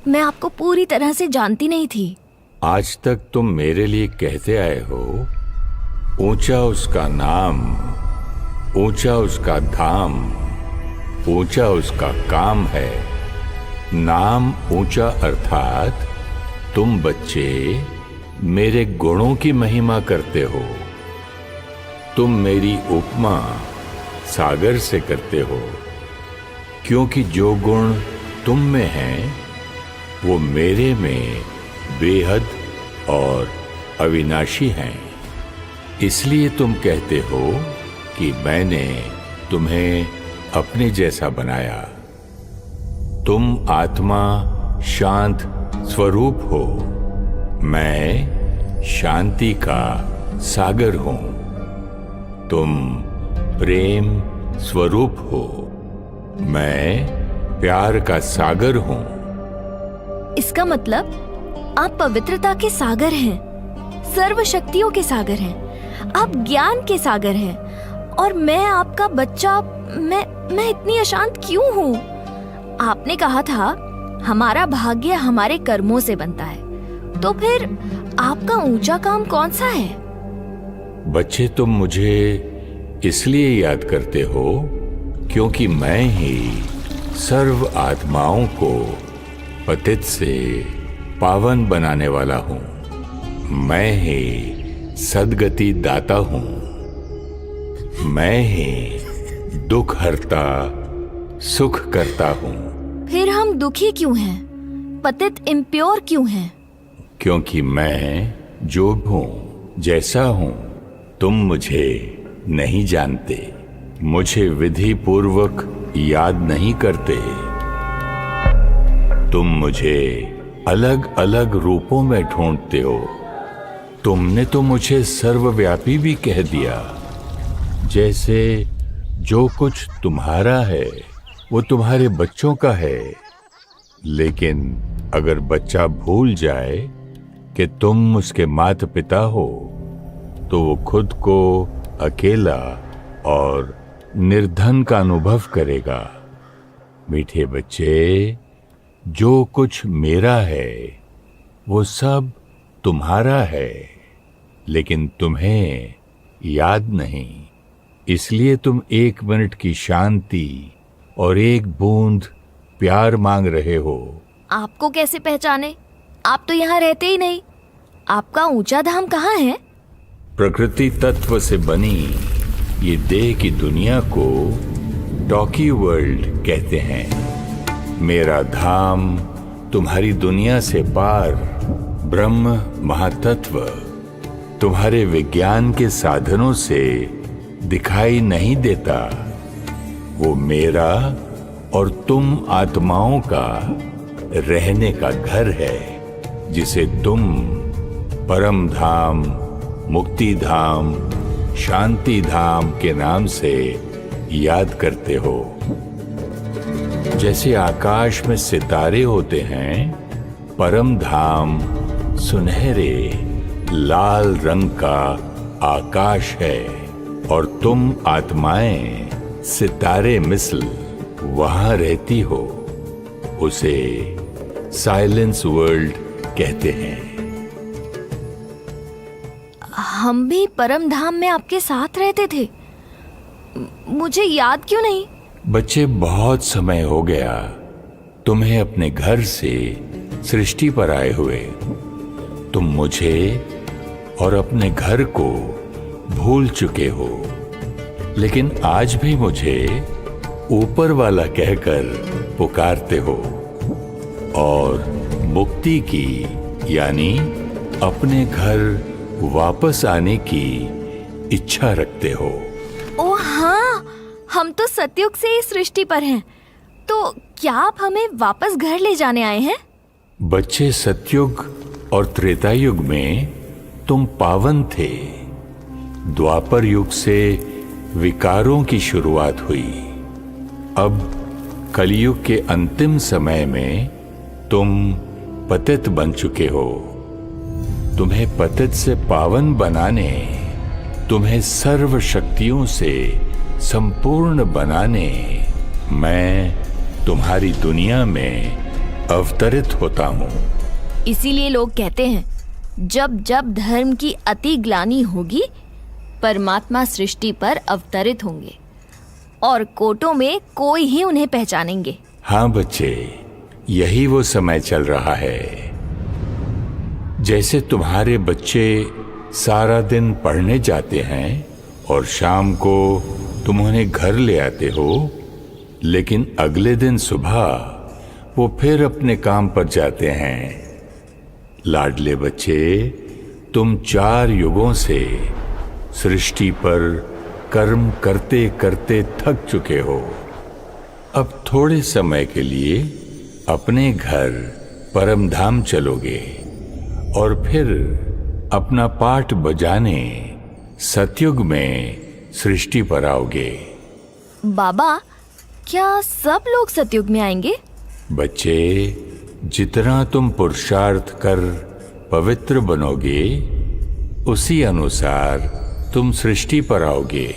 मैं आपको पूरी तरह से जानती नहीं थी। आज तक तुम मेरे लिए कहते आए हो, ऊंचा उसका नाम, ऊंचा उसका धाम, ऊंचा उसका काम है। नाम ऊंचा अर्थात तुम बच्चे मेरे गुणों की महिमा करते हो। तुम मेरी उपमा सागर से करते हो, क्योंकि जो गुण तुम में हैं वो मेरे में बेहद और अविनाशी हैं। इसलिए तुम कहते हो कि मैंने तुम्हें अपने जैसा बनाया। तुम आत्मा शांत स्वरूप हो, मैं शांति का सागर हूं। तुम प्रेम स्वरूप हो, मैं प्यार का सागर हूं। इसका मतलब आप पवित्रता के सागर हैं, सर्व शक्तियों के सागर हैं, आप ज्ञान के सागर हैं, और मैं आपका बच्चा। मैं इतनी अशांत क्यों हूँ? आपने कहा था हमारा भाग्य हमारे कर्मों से बनता है, तो फिर आपका ऊंचा काम कौन सा है? बच्चे, तुम मुझे इसलिए याद करते हो क्योंकि मैं ही सर्व आत्माओं को पतित से पावन बनाने वाला हूँ। मैं ही सद्गति दाता हूँ। मैं ही दुख हरता, सुख करता हूँ। फिर हम दुखी क्यों हैं? पतित इम्प्योर क्यों हैं? क्योंकि मैं जो हूँ, जैसा हूँ, तुम मुझे नहीं जानते, मुझे विधि पूर्वक याद नहीं करते। तुम मुझे अलग अलग रूपों में ढूंढते हो। तुमने तो मुझे सर्वव्यापी भी कह दिया, जैसे जो कुछ तुम्हारा है वो तुम्हारे बच्चों का है। लेकिन अगर बच्चा भूल जाए कि तुम उसके माता पिता हो, तो वो खुद को अकेला और निर्धन का अनुभव करेगा। मीठे बच्चे, जो कुछ मेरा है वो सब तुम्हारा है, लेकिन तुम्हें याद नहीं। इसलिए तुम 1 मिनट की शांति और 1 बूंद प्यार मांग रहे हो। आपको कैसे पहचाने? आप तो यहाँ रहते ही नहीं। आपका ऊंचा धाम कहाँ है? प्रकृति तत्व से बनी ये देह की दुनिया को टॉकी वर्ल्ड कहते हैं। मेरा धाम तुम्हारी दुनिया से पार ब्रह्म महातत्व तुम्हारे विज्ञान के साधनों से दिखाई नहीं देता। वो मेरा और तुम आत्माओं का रहने का घर है, जिसे तुम परम धाम, मुक्ति धाम, शांति धाम के नाम से याद करते हो। जैसे आकाश में सितारे होते हैं, परम धाम सुनहरे लाल रंग का आकाश है और तुम आत्माएं सितारे मिसल वहां रहती हो। उसे साइलेंस वर्ल्ड कहते हैं। हम भी परम धाम में आपके साथ रहते थे। मुझे याद क्यों नहीं? बच्चे, बहुत समय हो गया तुम्हें अपने घर से सृष्टि पर आए हुए। तुम मुझे और अपने घर को भूल चुके हो, लेकिन आज भी मुझे ऊपर वाला कहकर पुकारते हो और मुक्ति की यानी अपने घर वापस आने की इच्छा रखते हो। ओह हाँ, हम तो सतयुग से इस सृष्टि पर हैं। तो क्या आप हमें वापस घर ले जाने आए हैं? बच्चे, सतयुग और त्रेता युग में तुम पावन थे। द्वापर युग से विकारों की शुरुआत हुई। अब कलयुग के अंतिम समय में तुम पतित बन चुके हो। तुम्हें पतित से पावन बनाने, तुम्हें सर्व शक्तियों से संपूर्ण बनाने मैं तुम्हारी दुनिया में अवतरित होता हूँ। इसीलिए लोग कहते हैं, जब जब धर्म की अति ग्लानि होगी, परमात्मा सृष्टि पर अवतरित होंगे और कोटों में कोई ही उन्हें पहचानेंगे। हाँ बच्चे, यही वो समय चल रहा है। जैसे तुम्हारे बच्चे सारा दिन पढ़ने जाते हैं और शाम को तुम उन्हें घर ले आते हो, लेकिन अगले दिन सुबह वो फिर अपने काम पर जाते हैं। लाडले बच्चे, तुम 4 युगों से सृष्टि पर कर्म करते करते थक चुके हो। अब थोड़े समय के लिए अपने घर परम धाम चलोगे और फिर अपना पाठ बजाने सतयुग में सृष्टि पर आओगे। बाबा, क्या सब लोग सतयुग में आएंगे? बच्चे, जितना तुम पुरुषार्थ कर पवित्र बनोगे, उसी अनुसार तुम सृष्टि पर आओगे।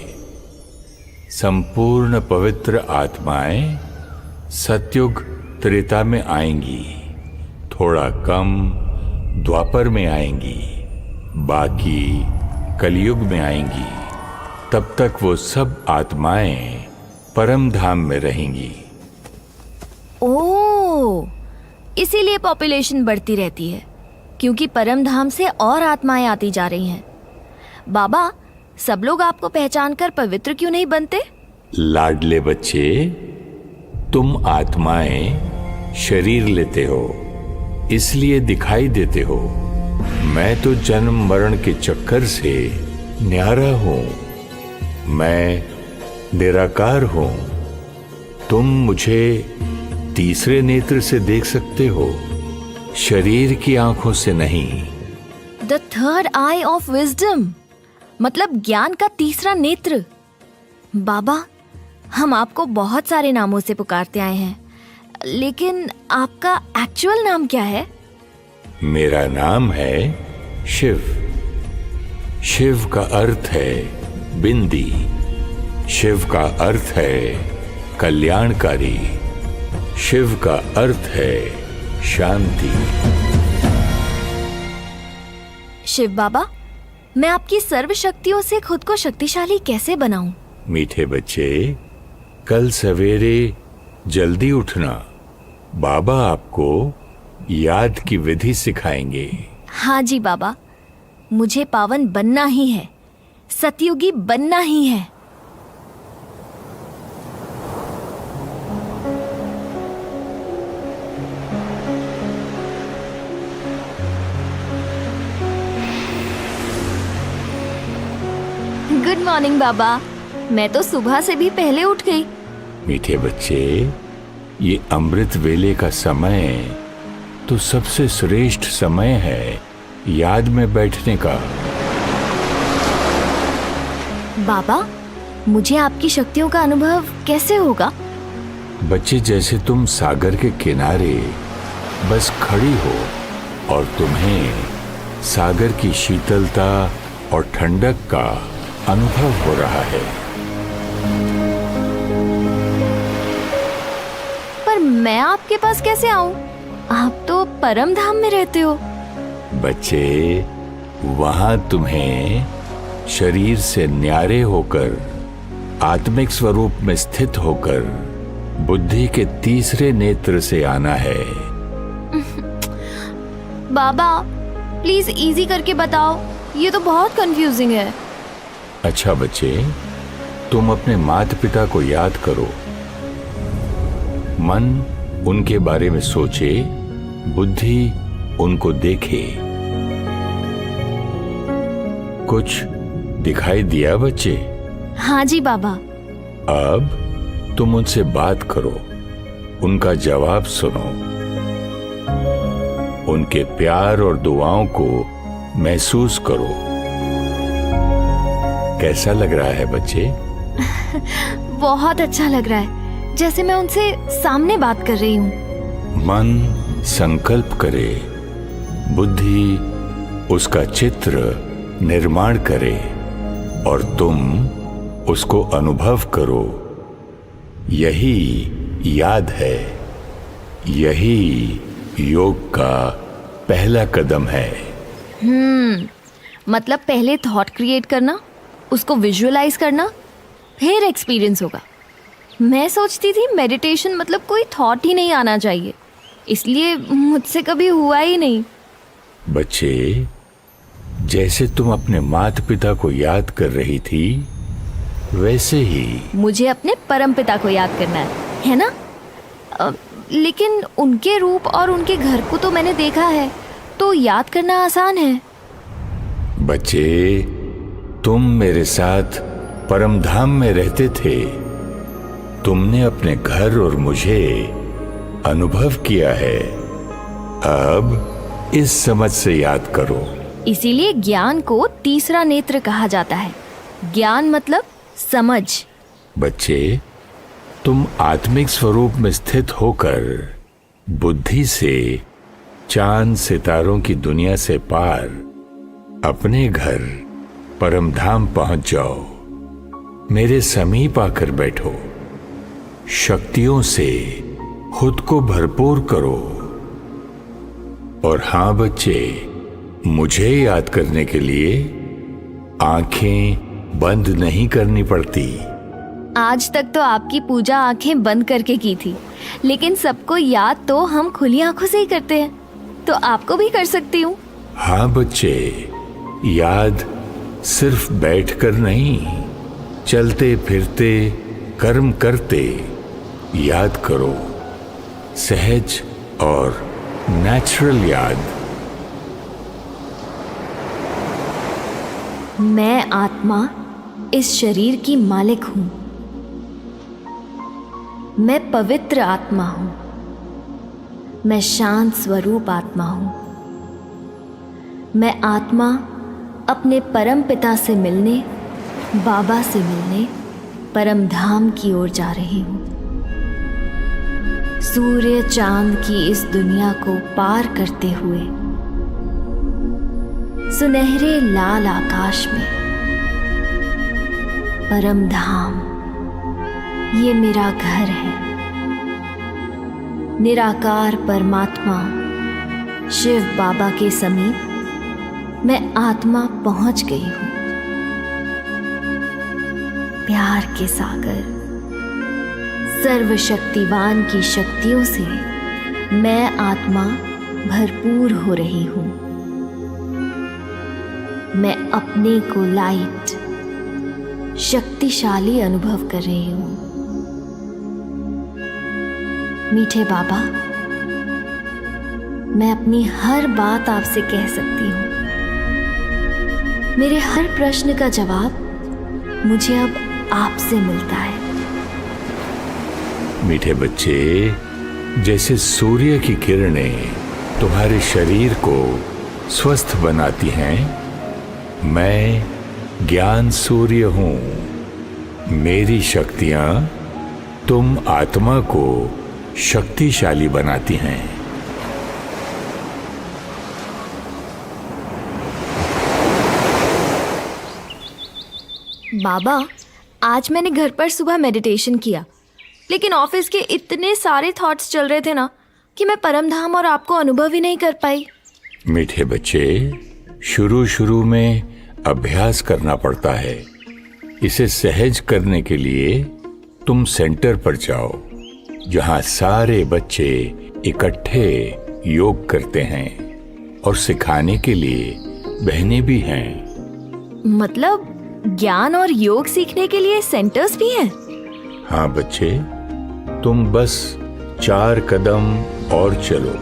संपूर्ण पवित्र आत्माएं सतयुग त्रेता में आएंगी, थोड़ा कम द्वापर में आएंगी, बाकी कलयुग में आएंगी। तब तक वो सब आत्माएं परम धाम में रहेंगी। ओह, इसीलिए पॉपुलेशन बढ़ती रहती है, क्योंकि परम धाम से और आत्माएं आती जा रही हैं। बाबा, सब लोग आपको पहचानकर पवित्र क्यों नहीं बनते? लाडले बच्चे, तुम आत्माएं शरीर लेते हो, इसलिए दिखाई देते हो। मैं तो जन्म मरण के चक्कर से न्यारा हूं। मैं निराकार हूं। तुम मुझे तीसरे नेत्र से देख सकते हो, शरीर की आंखों से नहीं। The third I of wisdom, मतलब ज्ञान का तीसरा नेत्र। बाबा, हम आपको बहुत सारे नामों से पुकारते आए हैं, लेकिन आपका एक्चुअल नाम क्या है? मेरा नाम है शिव। शिव का अर्थ है बिंदी। शिव का अर्थ है कल्याणकारी। शिव का अर्थ है शांति। शिव बाबा, मैं आपकी सर्व शक्तियों से खुद को शक्तिशाली कैसे बनाऊं? मीठे बच्चे, कल सवेरे जल्दी उठना। बाबा आपको याद की विधि सिखाएंगे। हाँ जी बाबा, मुझे पावन बनना ही है, सतयुगी बनना ही है। गुड मॉर्निंग बाबा, मैं तो सुबह से भी पहले उठ गई। मीठे बच्चे, ये अमृत वेले का समय तो सबसे श्रेष्ठ समय है याद में बैठने का। बाबा, मुझे आपकी शक्तियों का अनुभव कैसे होगा? बच्चे, जैसे तुम सागर के किनारे बस खड़ी हो और तुम्हें सागर की शीतलता और ठंडक का अनुभव हो रहा है। पर मैं आपके पास कैसे आऊं? आप तो परम धाम में रहते हो। बच्चे, वहां तुम्हें शरीर से न्यारे होकर, आत्मिक स्वरूप में स्थित होकर, बुद्धि के तीसरे नेत्र से आना है। बाबा, प्लीज इजी करके बताओ, ये तो बहुत कंफ्यूजिंग है। अच्छा बच्चे, तुम अपने माता पिता को याद करो। मन उनके बारे में सोचे, बुद्धि उनको देखे। कुछ दिखाई दिया बच्चे? हाँ जी बाबा। अब तुम उनसे बात करो, उनका जवाब सुनो, उनके प्यार और दुआओं को महसूस करो। कैसा लग रहा है बच्चे? बहुत अच्छा लग रहा है, जैसे मैं उनसे सामने बात कर रही हूँ। मन संकल्प करे, बुद्धि उसका चित्र निर्माण करे और तुम उसको अनुभव करो। यही याद है, यही योग का पहला कदम है। मतलब पहले थॉट क्रिएट करना, उसको विजुअलाइज करना, फिर एक्सपीरियंस होगा। मैं सोचती थी मेडिटेशन मतलब कोई थॉट ही नहीं आना चाहिए, इसलिए मुझसे कभी हुआ ही नहीं। बच्चे, जैसे तुम अपने माता पिता को याद कर रही थी, वैसे ही मुझे अपने परम पिता को याद करना है ना? लेकिन उनके रूप और उनके घर को तो मैंने देखा है, तो याद करना आसान है। बच्चे, तुम मेरे साथ परमधाम में रहते थे। तुमने अपने घर और मुझे अनुभव किया है। अब इस समझ से याद करो। इसीलिए ज्ञान को तीसरा नेत्र कहा जाता है। ज्ञान मतलब समझ। बच्चे, तुम आत्मिक स्वरूप में स्थित होकर बुद्धि से चांद सितारों की दुनिया से पार अपने घर परमधाम पहुंच जाओ। मेरे समीप आकर बैठो, शक्तियों से खुद को भरपूर करो। और हाँ बच्चे, मुझे याद करने के लिए आंखें बंद नहीं करनी पड़ती। आज तक तो आपकी पूजा आंखें बंद करके की थी, लेकिन सबको याद तो हम खुली आंखों से ही करते हैं, तो आपको भी कर सकती हूँ। हाँ बच्चे, याद सिर्फ बैठकर नहीं, चलते फिरते कर्म करते याद करो। सहज और नेचुरल याद। मैं आत्मा इस शरीर की मालिक हूँ। मैं पवित्र आत्मा हूँ। मैं शांत स्वरूप आत्मा हूँ। मैं आत्मा अपने परम पिता से मिलने, बाबा से मिलने परम धाम की ओर जा रही हूँ। सूर्य चांद की इस दुनिया को पार करते हुए सुनहरे लाल आकाश में परम धाम, ये मेरा घर है। निराकार परमात्मा शिव बाबा के समीप मैं आत्मा पहुंच गई हूं। प्यार के सागर सर्वशक्तिवान की शक्तियों से मैं आत्मा भरपूर हो रही हूं। मैं अपने को लाइट, शक्तिशाली अनुभव कर रही हूं। मीठे बाबा, मैं अपनी हर बात आपसे कह सकती हूं। मेरे हर प्रश्न का जवाब मुझे अब आपसे मिलता है। मीठे बच्चे, जैसे सूर्य की किरणें तुम्हारे शरीर को स्वस्थ बनाती हैं, मैं ज्ञान सूर्य हूं। मेरी शक्तियां तुम आत्मा को शक्तिशाली बनाती हैं। बाबा, आज मैंने घर पर सुबह मेडिटेशन किया, लेकिन ऑफिस के इतने सारे थॉट्स चल रहे थे ना कि मैं परमधाम और आपको अनुभव ही नहीं कर पाई। मीठे बच्चे, शुरू में अभ्यास करना पड़ता है। इसे सहज करने के लिए तुम सेंटर पर जाओ, जहां सारे बच्चे इकट्ठे योग करते हैं और सिखाने के लिए बहनें भी हैं। मतलब ज्ञान और योग सीखने के लिए सेंटर्स भी हैं? हाँ बच्चे, तुम बस 4 कदम और चलो।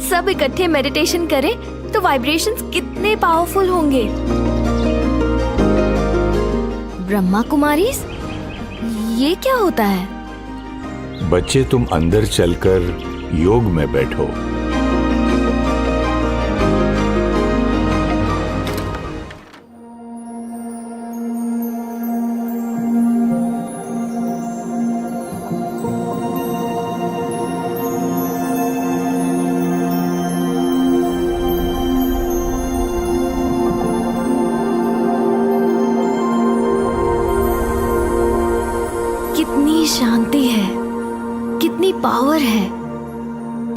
सब इकट्ठे मेडिटेशन करें तो वाइब्रेशंस कितने पावरफुल होंगे। ब्रह्मा कुमारीज, ये क्या होता है? बच्चे, तुम अंदर चलकर योग में बैठो। कितनी शांति है, कितनी पावर है,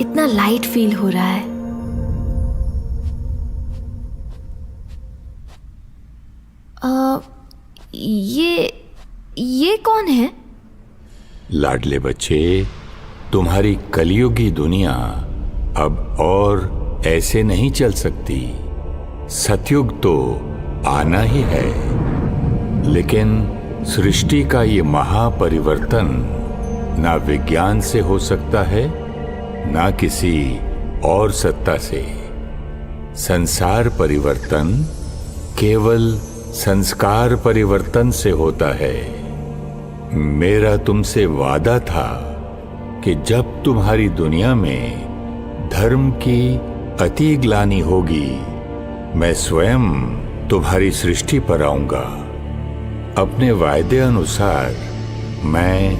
इतना लाइट फील हो रहा है। ये कौन है? लाडले बच्चे, तुम्हारी कलयुगी दुनिया अब और ऐसे नहीं चल सकती। सतयुग तो आना ही है, लेकिन सृष्टि का ये महापरिवर्तन ना विज्ञान से हो सकता है, ना किसी और सत्ता से। संसार परिवर्तन केवल संस्कार परिवर्तन से होता है। मेरा तुमसे वादा था कि जब तुम्हारी दुनिया में धर्म की अति ग्लानि होगी, मैं स्वयं तुम्हारी सृष्टि पर आऊंगा। अपने वायदे अनुसार मैं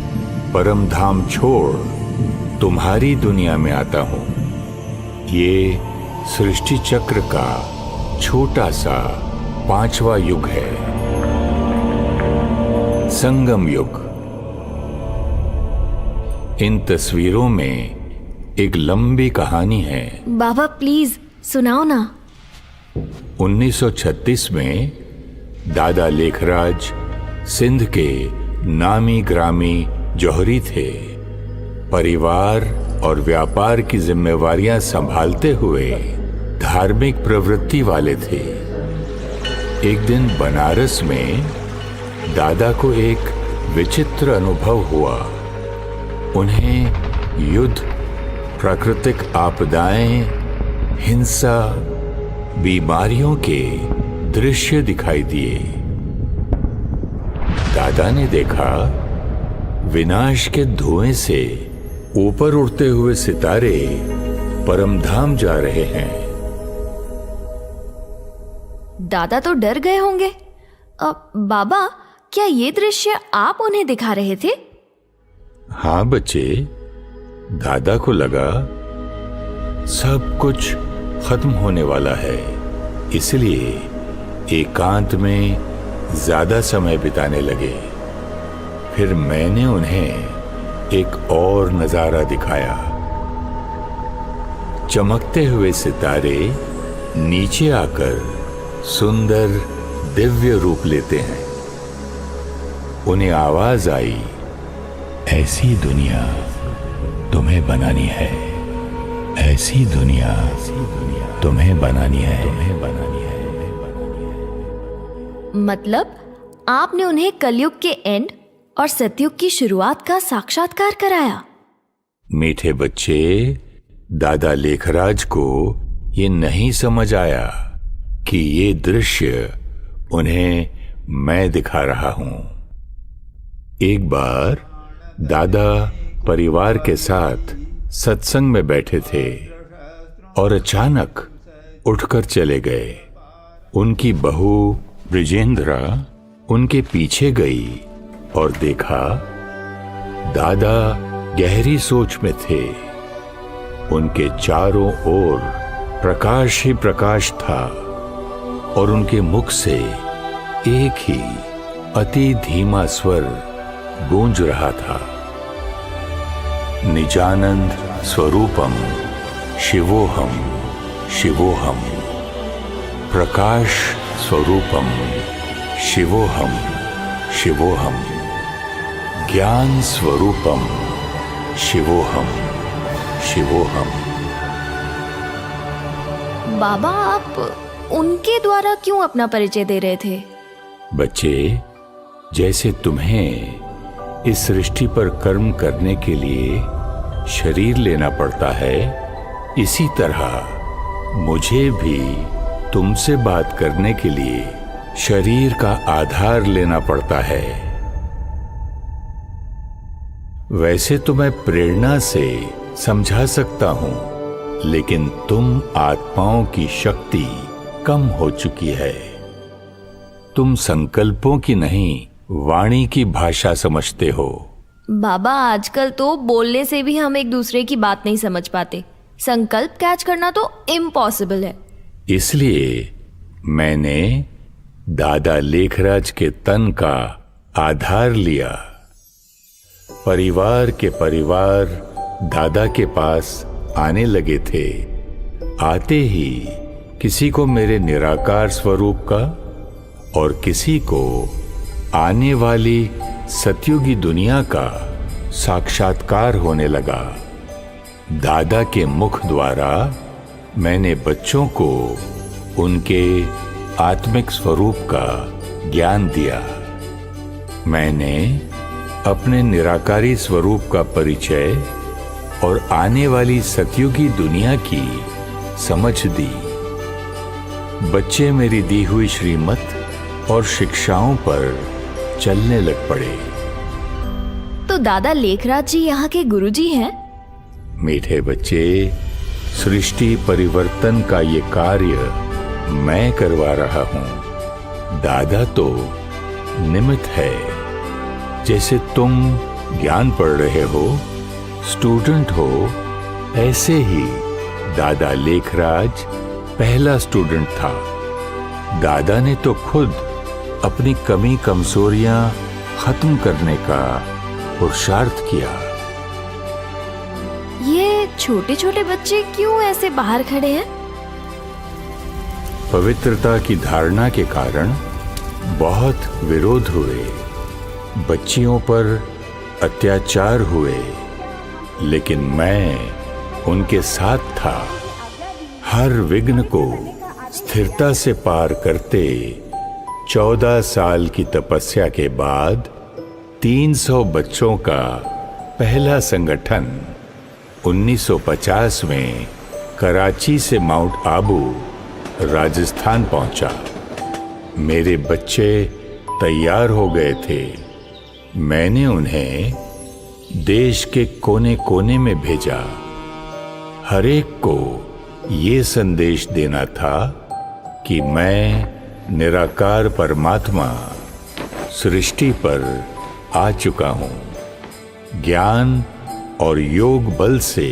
परमधाम छोड़ तुम्हारी दुनिया में आता हूं। ये सृष्टि चक्र का छोटा सा 5वां युग है, संगम युग। इन तस्वीरों में एक लंबी कहानी है। बाबा प्लीज सुनाओ ना। 1936 में दादा लेखराज सिंध के नामी ग्रामी जौहरी थे। परिवार और व्यापार की जिम्मेवारियां संभालते हुए धार्मिक प्रवृत्ति वाले थे। एक दिन बनारस में दादा को एक विचित्र अनुभव हुआ। उन्हें युद्ध, प्राकृतिक आपदाएं, हिंसा, बीमारियों के दृश्य दिखाई दिए। दादा ने देखा विनाश के धुएं से ऊपर उड़ते हुए सितारे परमधाम जा रहे हैं। दादा तो डर गए होंगे। बाबा, क्या ये दृश्य आप उन्हें दिखा रहे थे? हाँ बच्चे, दादा को लगा सब कुछ खत्म होने वाला है, इसलिए एकांत में ज्यादा समय बिताने लगे। फिर मैंने उन्हें एक और नजारा दिखाया। चमकते हुए सितारे नीचे आकर सुंदर दिव्य रूप लेते हैं। उन्हें आवाज आई, ऐसी दुनिया तुम्हें बनानी है, ऐसी दुनिया तुम्हें बनानी है, तुम्हें बनानी है। मतलब आपने उन्हें कलयुग के एंड और सतयुग की शुरुआत का साक्षात्कार कराया। मीठे बच्चे, दादा लेखराज को ये नहीं समझ आया कि ये दृश्य उन्हें मैं दिखा रहा हूं। एक बार दादा परिवार के साथ सत्संग में बैठे थे और अचानक उठकर चले गए। उनकी बहू ब्रिजेंद्रा उनके पीछे गई और देखा दादा गहरी सोच में थे। उनके चारों ओर प्रकाश ही प्रकाश था और उनके मुख से एक ही अति धीमा स्वर गूंज रहा था, निजानंद स्वरूपम शिवोहम शिवोहम, प्रकाश स्वरूपम शिवोहम शिवोहम, ज्ञान स्वरूपम शिवोहम शिवोहम। बाबा, आप उनके द्वारा क्यों अपना परिचय दे रहे थे? बच्चे, जैसे तुम्हें इस सृष्टि पर कर्म करने के लिए शरीर लेना पड़ता है, इसी तरह मुझे भी तुमसे बात करने के लिए शरीर का आधार लेना पड़ता है। वैसे तो मैं प्रेरणा से समझा सकता हूं, लेकिन तुम आत्माओं की शक्ति कम हो चुकी है। तुम संकल्पों की नहीं, वाणी की भाषा समझते हो। बाबा, आजकल तो बोलने से भी हम एक दूसरे की बात नहीं समझ पाते। संकल्प कैच करना तो इम्पॉसिबल है। इसलिए मैंने दादा लेखराज के तन का आधार लिया। परिवार के परिवार दादा के पास आने लगे थे। आते ही किसी को मेरे निराकार स्वरूप का और किसी को आने वाली सतयुगी दुनिया का साक्षात्कार होने लगा। दादा के मुख द्वारा मैंने बच्चों को उनके आत्मिक स्वरूप का ज्ञान दिया। मैंने अपने निराकारी स्वरूप का परिचय और आने वाली सतयुगी दुनिया की समझ दी। बच्चे मेरी दी हुई श्रीमत और शिक्षाओं पर चलने लग पड़े। तो दादा लेखराज जी यहाँ के गुरुजी हैं? मीठे बच्चे, सृष्टि परिवर्तन का ये कार्य मैं करवा रहा हूं। दादा तो निमित्त है। जैसे तुम ज्ञान पढ़ रहे हो, स्टूडेंट हो, ऐसे ही दादा लेखराज पहला स्टूडेंट था। दादा ने तो खुद अपनी कमी कमजोरियां खत्म करने का पुरुषार्थ किया। ये छोटे छोटे बच्चे क्यों ऐसे बाहर खड़े हैं? पवित्रता की धारणा के कारण बहुत विरोध हुए, बच्चियों पर अत्याचार हुए, लेकिन मैं उनके साथ था। हर विघ्न को स्थिरता से पार करते 14 साल की तपस्या के बाद 300 बच्चों का पहला संगठन 1950 में कराची से माउंट आबू राजस्थान पहुंचा। मेरे बच्चे तैयार हो गए थे। मैंने उन्हें देश के कोने कोने में भेजा। हर एक को ये संदेश देना था कि मैं निराकार परमात्मा सृष्टि पर आ चुका हूं। ज्ञान और योग बल से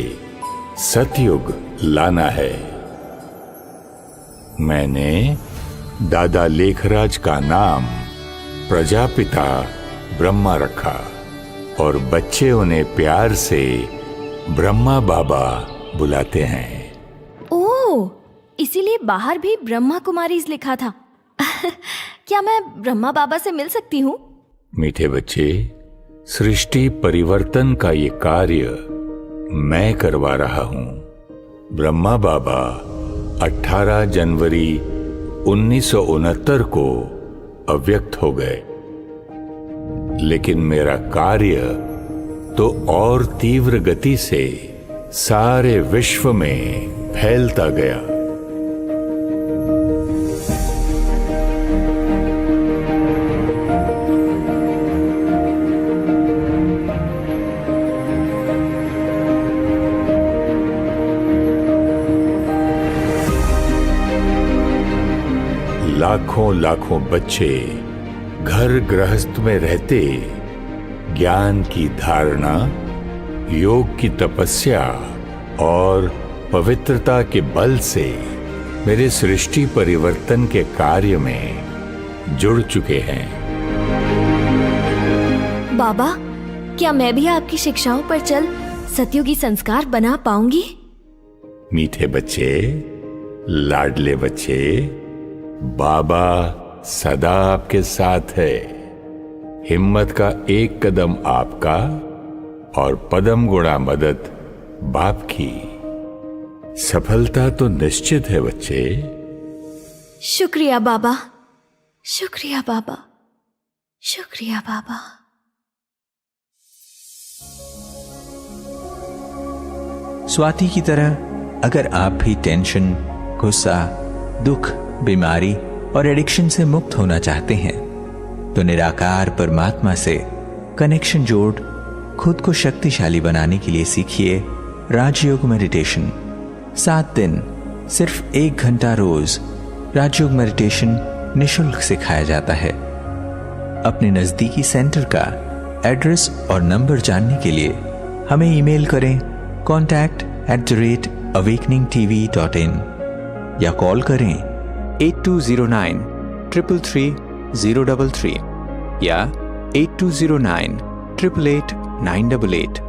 सतयुग लाना है। मैंने दादा लेखराज का नाम प्रजापिता ब्रह्मा रखा और बच्चे उन्हें प्यार से ब्रह्मा बाबा बुलाते हैं। ओह, इसीलिए बाहर भी ब्रह्मा कुमारीज लिखा था। क्या मैं ब्रह्मा बाबा से मिल सकती हूँ? मीठे बच्चे, सृष्टि परिवर्तन का ये कार्य मैं करवा रहा हूं। ब्रह्मा बाबा 18 जनवरी 1969 को अव्यक्त हो गए, लेकिन मेरा कार्य तो और तीव्र गति से सारे विश्व में फैलता गया। लाखों लाखों बच्चे घर गृहस्थ में रहते ज्ञान की धारणा, योग की तपस्या और पवित्रता के बल से मेरे सृष्टि परिवर्तन के कार्य में जुड़ चुके हैं। बाबा, क्या मैं भी आपकी शिक्षाओं पर चल सतयुगी संस्कार बना पाऊंगी? मीठे बच्चे, लाडले बच्चे, बाबा सदा आपके साथ है। हिम्मत का एक कदम आपका और पदम गुणा मदद बाप की। सफलता तो निश्चित है बच्चे। शुक्रिया बाबा, शुक्रिया बाबा, शुक्रिया बाबा। स्वाति की तरह अगर आप भी टेंशन, गुस्सा, दुख, बीमारी और एडिक्शन से मुक्त होना चाहते हैं तो निराकार परमात्मा से कनेक्शन जोड़ खुद को शक्तिशाली बनाने के लिए सीखिए राजयोग मेडिटेशन। 7 दिन, सिर्फ 1 घंटा रोज राजयोग मेडिटेशन निशुल्क सिखाया जाता है। अपने नजदीकी सेंटर का एड्रेस और नंबर जानने के लिए हमें ईमेल करें contact@awakeningtv.in या कॉल करें 8209 333 033 या 8209 888 988।